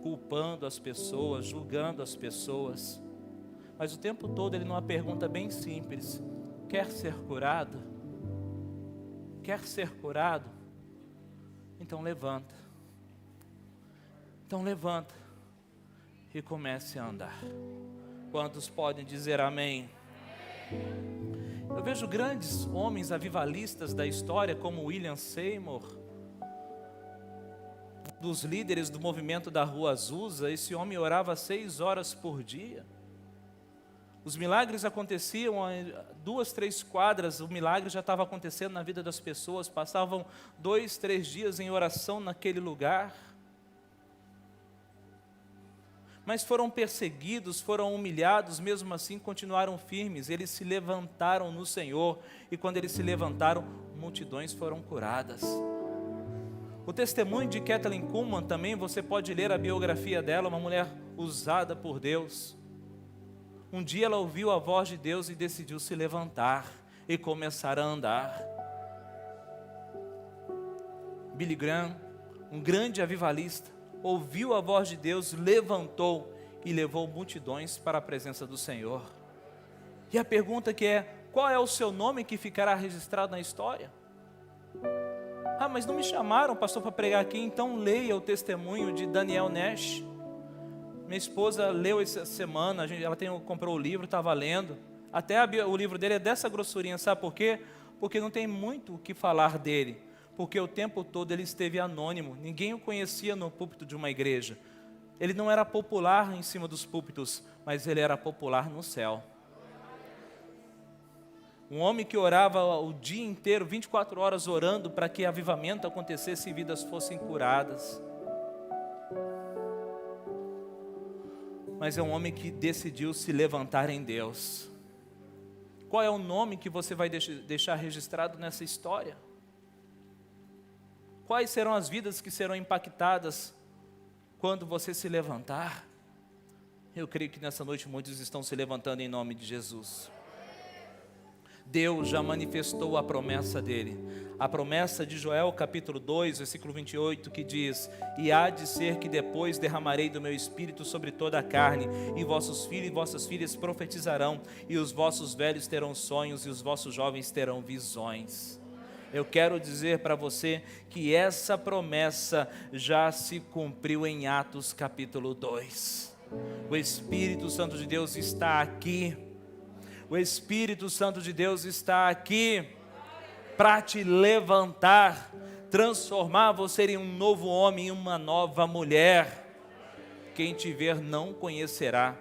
Culpando as pessoas, julgando as pessoas. Mas o tempo todo ele numa pergunta bem simples: quer ser curado? Quer ser curado? Então levanta. Então levanta e comece a andar. Quantos podem dizer amém? Eu vejo grandes homens avivalistas da história, como William Seymour, dos líderes do movimento da Rua Azusa. Esse homem orava 6 horas por dia. Os milagres aconteciam a 2, 3 quadras, o milagre já estava acontecendo na vida das pessoas, passavam 2, 3 dias em oração naquele lugar. Mas foram perseguidos, foram humilhados, mesmo assim continuaram firmes. Eles se levantaram no Senhor, e quando eles se levantaram, multidões foram curadas. O testemunho de Kathleen Kuhlman também, você pode ler a biografia dela, uma mulher usada por Deus. Um dia ela ouviu a voz de Deus e decidiu se levantar e começar a andar. Billy Graham, um grande avivalista, ouviu a voz de Deus, levantou e levou multidões para a presença do Senhor. E a pergunta que é: qual é o seu nome que ficará registrado na história? Ah, mas não me chamaram, pastor, para pregar aqui. Então leia o testemunho de Daniel Nash. Minha esposa leu essa semana, ela comprou o livro, estava lendo. Até o livro dele é dessa grossurinha, sabe por quê? Porque não tem muito o que falar dele. Porque o tempo todo ele esteve anônimo, ninguém o conhecia no púlpito de uma igreja. Ele não era popular em cima dos púlpitos, mas ele era popular no céu. Um homem que orava o dia inteiro, 24 horas orando para que avivamento acontecesse e vidas fossem curadas. Mas é um homem que decidiu se levantar em Deus. Qual é o nome que você vai deixar registrado nessa história? Quais serão as vidas que serão impactadas quando você se levantar? Eu creio que nessa noite muitos estão se levantando em nome de Jesus. Deus já manifestou a promessa dele. A promessa de Joel capítulo 2, versículo 28, que diz: e há de ser que depois derramarei do meu espírito sobre toda a carne, e vossos filhos e vossas filhas profetizarão, e os vossos velhos terão sonhos, e os vossos jovens terão visões. Eu quero dizer para você que essa promessa já se cumpriu em Atos capítulo 2. O Espírito Santo de Deus está aqui. O Espírito Santo de Deus está aqui para te levantar, transformar você em um novo homem, em uma nova mulher. Quem te ver não conhecerá,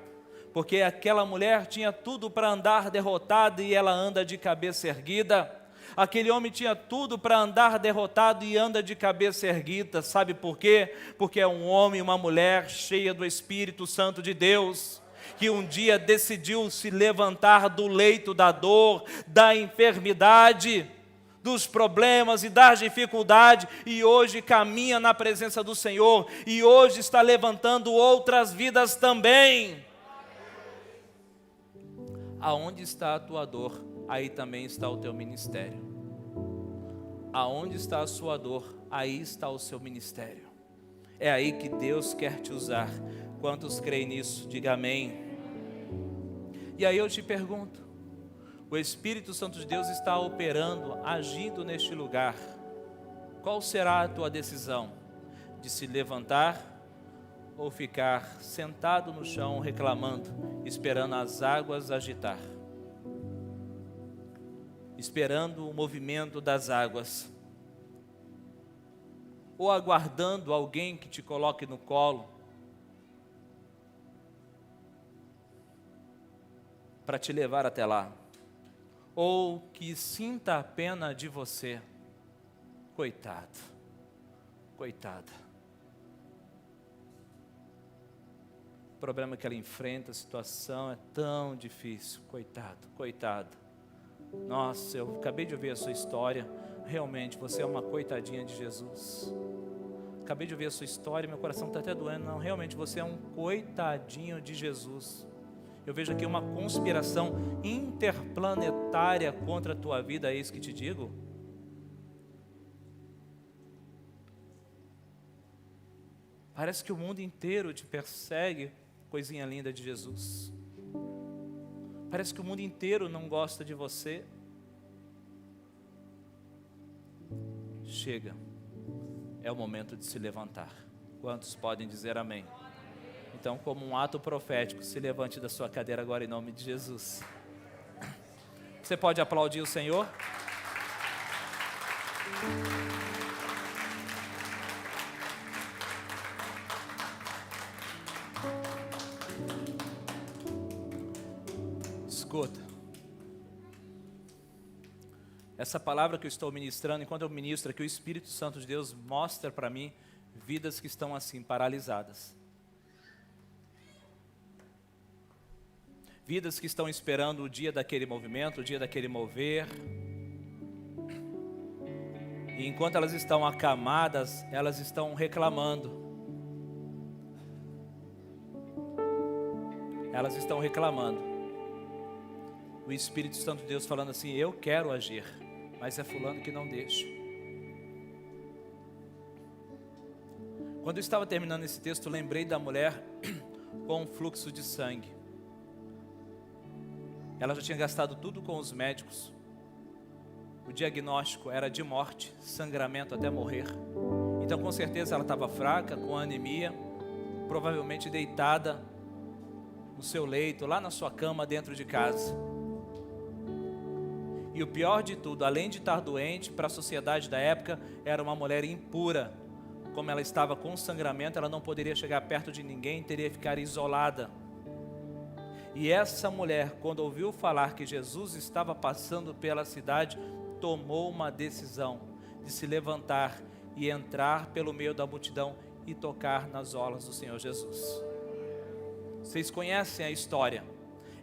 porque aquela mulher tinha tudo para andar derrotada e ela anda de cabeça erguida. Aquele homem tinha tudo para andar derrotado e anda de cabeça erguida. Sabe por quê? Porque é um homem e uma mulher cheia do Espírito Santo de Deus, que um dia decidiu se levantar do leito da dor, da enfermidade, dos problemas e das dificuldades, e hoje caminha na presença do Senhor, e hoje está levantando outras vidas também. Aonde está a tua dor, aí também está o teu ministério. Aonde está a sua dor, aí está o seu ministério. É aí que Deus quer te usar. Quantos creem nisso? Diga amém. E aí eu te pergunto, o Espírito Santo de Deus está operando, agindo neste lugar. Qual será a tua decisão? De se levantar ou ficar sentado no chão reclamando, esperando as águas agitar? Esperando o movimento das águas? Ou aguardando alguém que te coloque no colo para te levar até lá? Ou que sinta a pena de você? Coitado, coitada. O problema que ela enfrenta, a situação é tão difícil. Coitado, coitada. Nossa, eu acabei de ouvir a sua história. Realmente, você é uma coitadinha de Jesus. Acabei de ouvir a sua história, meu coração está até doendo. Não, realmente, você é um coitadinho de Jesus. Eu vejo aqui uma conspiração interplanetária contra a tua vida, é isso que te digo? Parece que o mundo inteiro te persegue, coisinha linda de Jesus. Parece que o mundo inteiro não gosta de você. Chega, é o momento de se levantar. Quantos podem dizer amém? Então, como um ato profético, se levante da sua cadeira agora em nome de Jesus. Você pode aplaudir o Senhor? Escuta. Essa palavra que eu estou ministrando, enquanto eu ministro aqui, o Espírito Santo de Deus mostra para mim vidas que estão assim, paralisadas. Vidas que estão esperando o dia daquele movimento, o dia daquele mover. E enquanto elas estão acamadas, elas estão reclamando. Elas estão reclamando. O Espírito Santo de Deus falando assim, eu quero agir, mas é fulano que não deixa. Quando eu estava terminando esse texto, lembrei da mulher com um fluxo de sangue. Ela já tinha gastado tudo com os médicos. O diagnóstico era de morte, sangramento até morrer. Então com certeza ela estava fraca, com anemia, provavelmente deitada no seu leito, lá na sua cama dentro de casa. E o pior de tudo, além de estar doente, para a sociedade da época, era uma mulher impura. Como ela estava com sangramento, ela não poderia chegar perto de ninguém, teria que ficar isolada. E essa mulher, quando ouviu falar que Jesus estava passando pela cidade, tomou uma decisão de se levantar e entrar pelo meio da multidão e tocar nas orlas do Senhor Jesus. Vocês conhecem a história.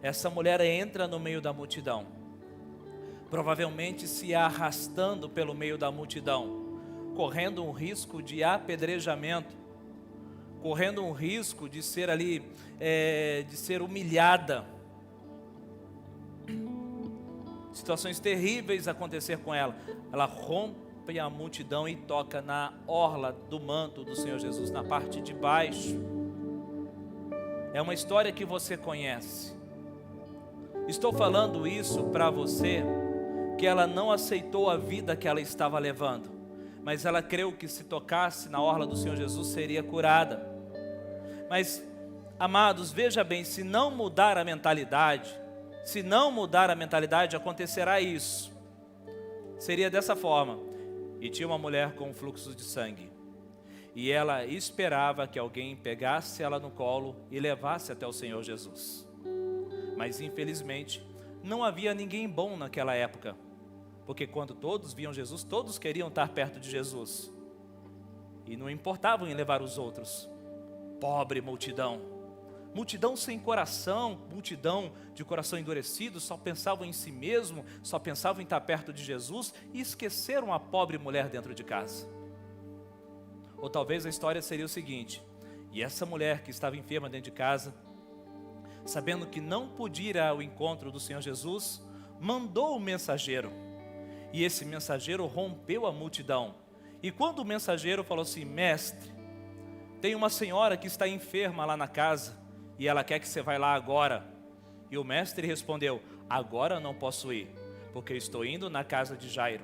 Essa mulher entra no meio da multidão, provavelmente se arrastando pelo meio da multidão, correndo um risco de apedrejamento, correndo um risco de ser ali, de ser humilhada. Situações terríveis acontecer com ela. Ela rompe a multidão e toca na orla do manto do Senhor Jesus, na parte de baixo. É uma história que você conhece. Estou falando isso para você, que ela não aceitou a vida que ela estava levando, mas ela creu que se tocasse na orla do Senhor Jesus seria curada. Mas, amados, veja bem, se não mudar a mentalidade, acontecerá isso. Seria dessa forma. E tinha uma mulher com um fluxo de sangue, e ela esperava que alguém pegasse ela no colo e levasse até o Senhor Jesus. Mas infelizmente não havia ninguém bom naquela época, porque quando todos viam Jesus, todos queriam estar perto de Jesus e não importavam em levar os outros. Pobre multidão, multidão sem coração, multidão de coração endurecido, só pensavam em si mesmo, só pensavam em estar perto de Jesus e esqueceram a pobre mulher dentro de casa. Ou talvez a história seria o seguinte: e essa mulher que estava enferma dentro de casa, sabendo que não podia ir ao encontro do Senhor Jesus, mandou o mensageiro. E esse mensageiro rompeu a multidão. E quando o mensageiro falou assim: mestre, tem uma senhora que está enferma lá na casa e ela quer que você vá lá agora. E o mestre respondeu: agora não posso ir, porque eu estou indo na casa de Jairo.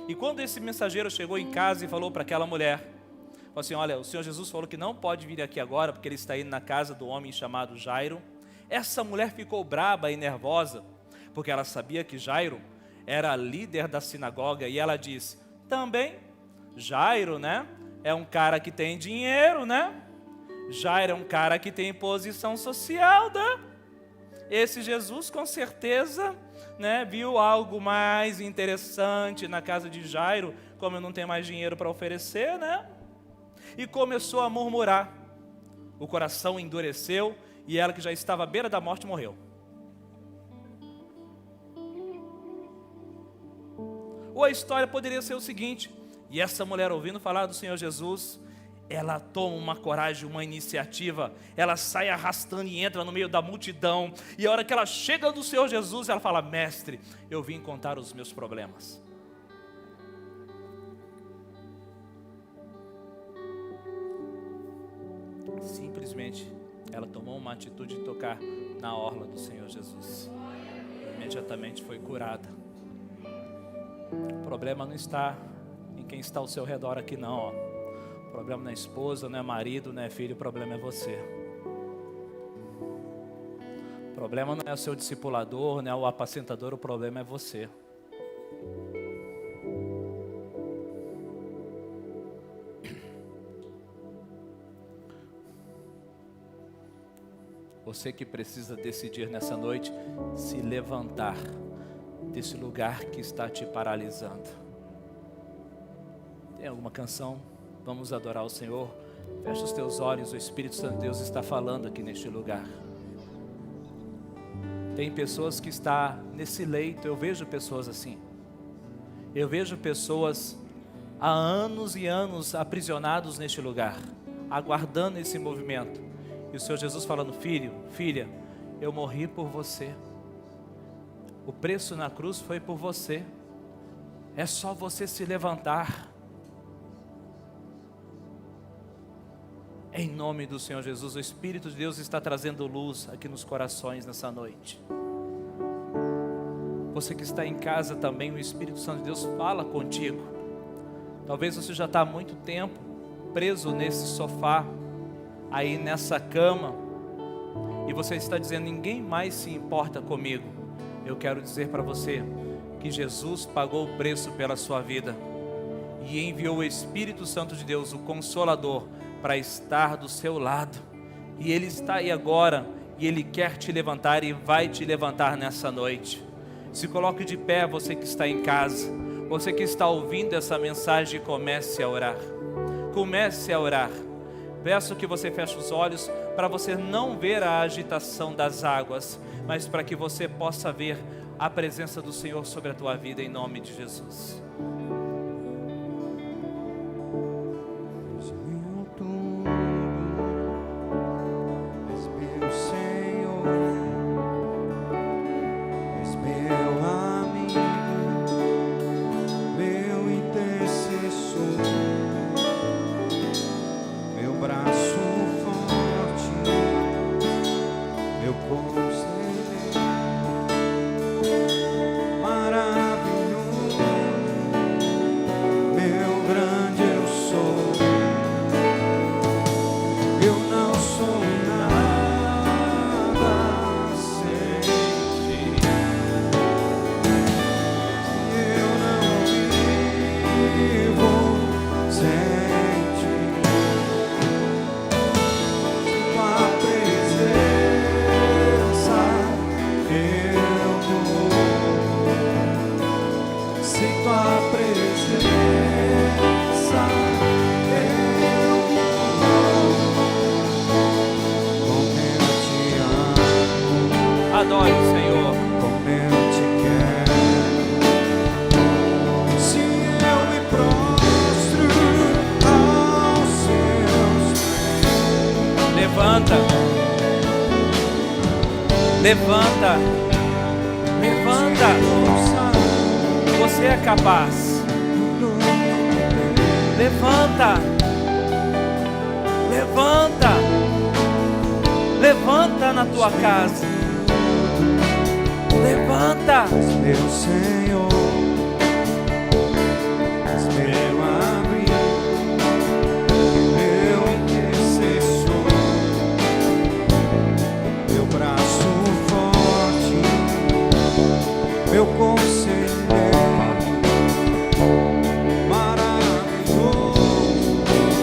E quando esse mensageiro chegou em casa e falou para aquela mulher, falou assim: olha, o Senhor Jesus falou que não pode vir aqui agora, porque ele está indo na casa do homem chamado Jairo. Essa mulher ficou braba e nervosa, porque ela sabia que Jairo era líder da sinagoga, e ela disse: também, Jairo, né, é um cara que tem dinheiro, né? Jairo é um cara que tem posição social, né? Esse Jesus com certeza, né, viu algo mais interessante na casa de Jairo, como eu não tenho mais dinheiro para oferecer, né? E começou a murmurar. O coração endureceu e ela, que já estava à beira da morte, morreu. Ou a história poderia ser o seguinte: e essa mulher, ouvindo falar do Senhor Jesus, ela toma uma coragem, uma iniciativa, ela sai arrastando e entra no meio da multidão, e a hora que ela chega do Senhor Jesus, ela fala: mestre, eu vim contar os meus problemas. Simplesmente ela tomou uma atitude de tocar na orla do Senhor Jesus. Imediatamente foi curada. O problema não está em quem está ao seu redor aqui não, ó. O problema não é esposa, não é marido, não é filho, o problema é você. O problema não é o seu discipulador, não é o apacentador, o problema é você. Você que precisa decidir nessa noite se levantar desse lugar que está te paralisando. Tem alguma canção? Vamos adorar o Senhor. Fecha os teus olhos, o Espírito Santo de Deus está falando aqui neste lugar. Tem pessoas que estão nesse leito, eu vejo pessoas assim. Eu vejo pessoas há anos e anos aprisionados neste lugar, aguardando esse movimento. E o Senhor Jesus falando: filho, filha, eu morri por você. O preço na cruz foi por você. É só você se levantar. Em nome do Senhor Jesus, o Espírito de Deus está trazendo luz aqui nos corações nessa noite. Você que está em casa também, o Espírito Santo de Deus fala contigo. Talvez você já está há muito tempo preso nesse sofá, aí nessa cama, e você está dizendo: ninguém mais se importa comigo. Eu quero dizer para você que Jesus pagou o preço pela sua vida e enviou o Espírito Santo de Deus, o Consolador, para estar do seu lado. E Ele está aí agora, e Ele quer te levantar e vai te levantar nessa noite. Se coloque de pé, você que está em casa, você que está ouvindo essa mensagem, comece a orar. Comece a orar. Peço que você feche os olhos para você não ver a agitação das águas, mas para que você possa ver a presença do Senhor sobre a tua vida, em nome de Jesus. Adore o Senhor. Como eu te quero. Se eu me prostro aos seus pés. Levanta. Levanta. Levanta. Você é capaz. Levanta. Levanta. Levanta na tua casa. Levanta. Meu Senhor, meu abrigo, meu intercessor, meu braço forte, meu conselheiro, maravilhoso.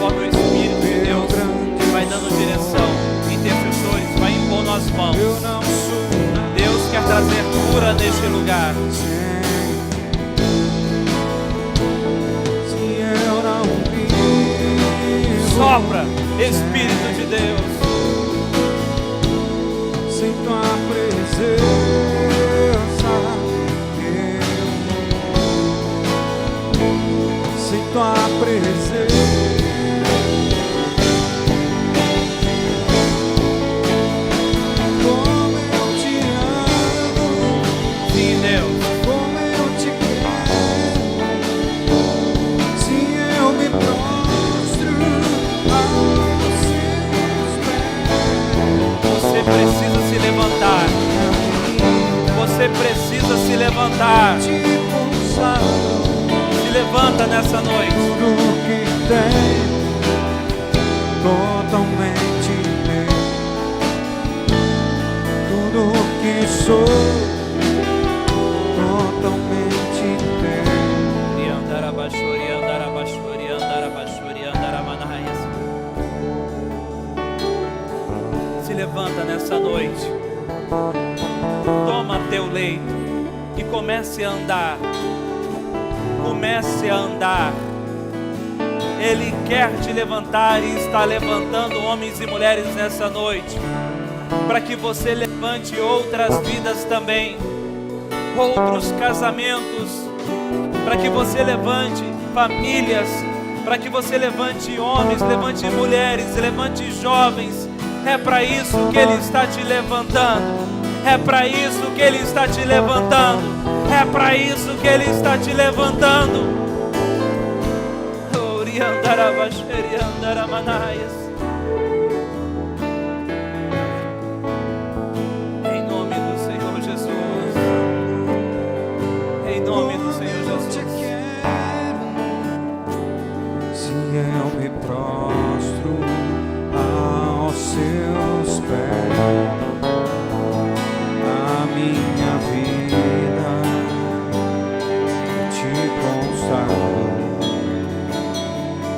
Ó meu Espírito de Deus, que vai dando direção. Intercessores, vai impondo as mãos. Eu não sou Deus quer trazer cura neste lugar. se eu não vivo Sopra, Espírito de Deus. sem tua presença, sem tua presença. Como eu te amo, Sim, Deus. como eu te quero, se eu me prostro aos seus pés. Você precisa se levantar. Você precisa se levantar. Te consagro Se levanta nessa noite. tudo que tenho, totalmente meu, tudo que sou, totalmente teu. E andar abaixo, e andar abaixo, e andar abaixo, e andar amanais. Se levanta nessa noite. Toma teu leito e comece a andar. Comece a andar. Ele quer te levantar e está levantando homens e mulheres nessa noite, para que você levante outras vidas também, outros casamentos, para que você levante famílias, para que você levante homens, levante mulheres, levante jovens. É para isso que Ele está te levantando. É para isso que Ele está te levantando. É para isso que Ele está te levantando. Em nome do Senhor Jesus. Em nome do Senhor Como eu te Jesus. quero, se eu me prostro aos seus pés, a minha vida te consagro,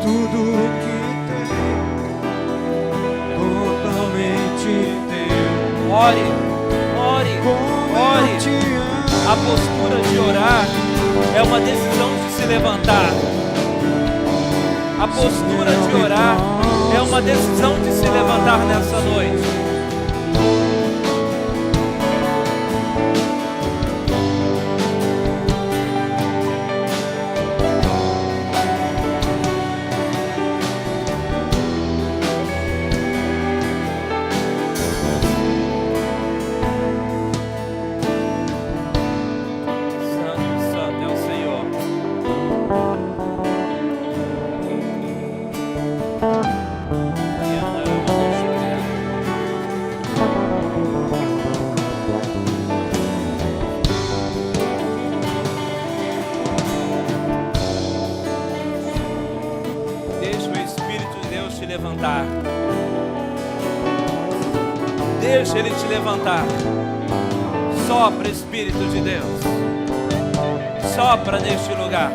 tudo que tenho, totalmente teu. Ore, ore, Como ore. eu te amo, A postura de orar é uma decisão de se levantar. A postura de orar é uma decisão de se levantar nessa noite. Santo, santo é o Senhor. Deixa o Espírito de Deus te levantar. Deixa Ele te levantar. Sopra, Espírito de Deus. Sopra neste lugar.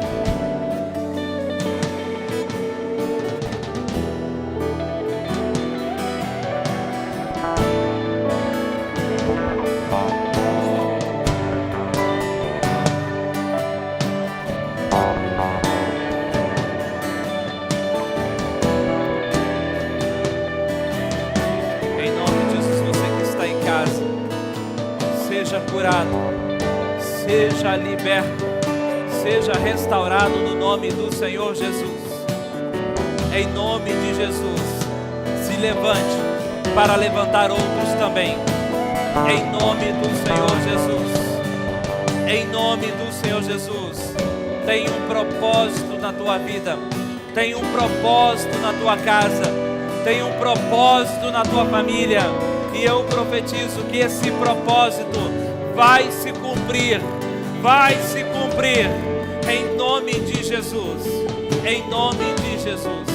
Em nome de Jesus, você que está em casa, seja curado, seja liberto, seja restaurado no nome do Senhor Jesus. Em nome de Jesus, se levante para levantar outros também. Em nome do Senhor Jesus. Em nome do Senhor Jesus. Tem um propósito na tua vida. Tem um propósito na tua casa. tem um propósito na tua família, e eu profetizo que esse propósito vai se cumprir, em nome de Jesus, em nome de Jesus,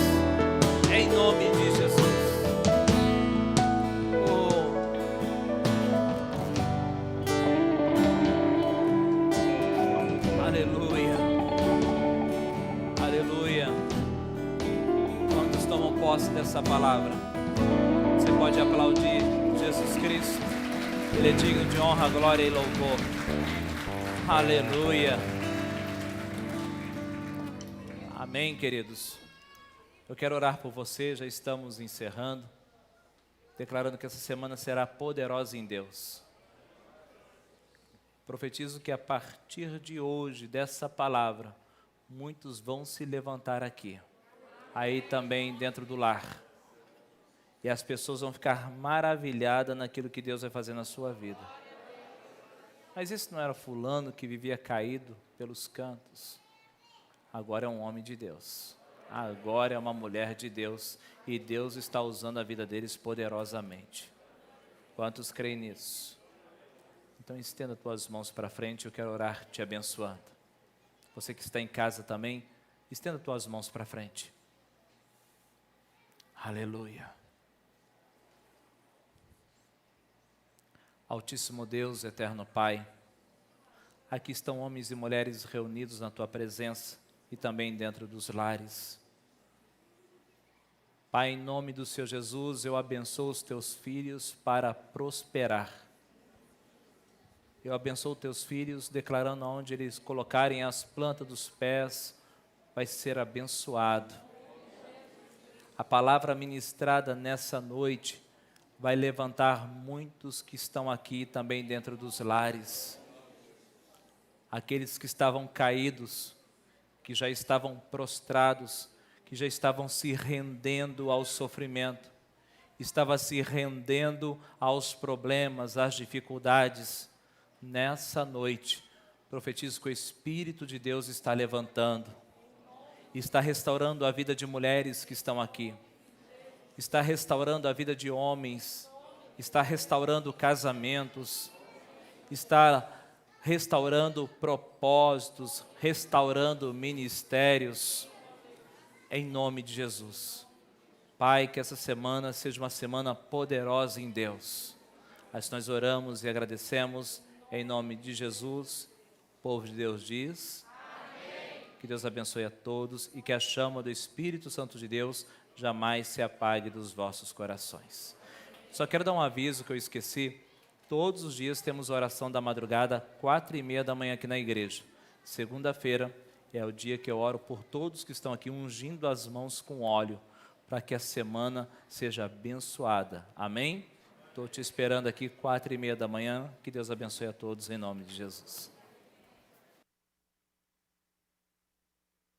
em nome de Jesus. Aleluia, aleluia. Quantos tomam posse dessa palavra? Você pode aplaudir Jesus Cristo. Ele é digno de honra, glória e louvor. Aleluia. Amém, queridos. Eu quero orar por você, já estamos encerrando, declarando que essa semana será poderosa em Deus. Profetizo que a partir de hoje, dessa palavra, muitos vão se levantar aqui, aí também dentro do lar. E as pessoas vão ficar maravilhadas naquilo que Deus vai fazer na sua vida. Mas esse não era fulano que vivia caído pelos cantos. Agora é um homem de Deus. Agora é uma mulher de Deus. E Deus está usando a vida deles poderosamente. Quantos creem nisso? Então estenda tuas mãos para frente, eu quero orar te abençoando. Você que está em casa também, estenda tuas mãos para frente. Aleluia. Altíssimo Deus, eterno Pai, aqui estão homens e mulheres reunidos na Tua presença e também dentro dos lares. Pai, em nome do Senhor Jesus, eu abençoo os Teus filhos para prosperar. Eu abençoo os Teus filhos, declarando onde eles colocarem as plantas dos pés, vai ser abençoado. A palavra ministrada nessa noite vai levantar muitos que estão aqui também dentro dos lares. Aqueles que estavam caídos, que já estavam prostrados, que já estavam se rendendo ao sofrimento, estavam se rendendo aos problemas, às dificuldades. Nessa noite, profetizo que o Espírito de Deus está levantando, está restaurando a vida de mulheres que estão aqui, está restaurando a vida de homens, está restaurando casamentos, está restaurando propósitos, restaurando ministérios, em nome de Jesus. Pai, que essa semana seja uma semana poderosa em Deus. Assim nós oramos e agradecemos, em nome de Jesus. O povo de Deus diz: amém. Que Deus abençoe a todos e que a chama do Espírito Santo de Deus jamais se apague dos vossos corações. Só quero dar um aviso que eu esqueci. Todos os dias temos oração da madrugada, 4:30 da manhã aqui na igreja. Segunda-feira é o dia que eu oro por todos que estão aqui, ungindo as mãos com óleo, para que a semana seja abençoada. Amém? Estou te esperando aqui, 4:30 da manhã. Que Deus abençoe a todos, em nome de Jesus.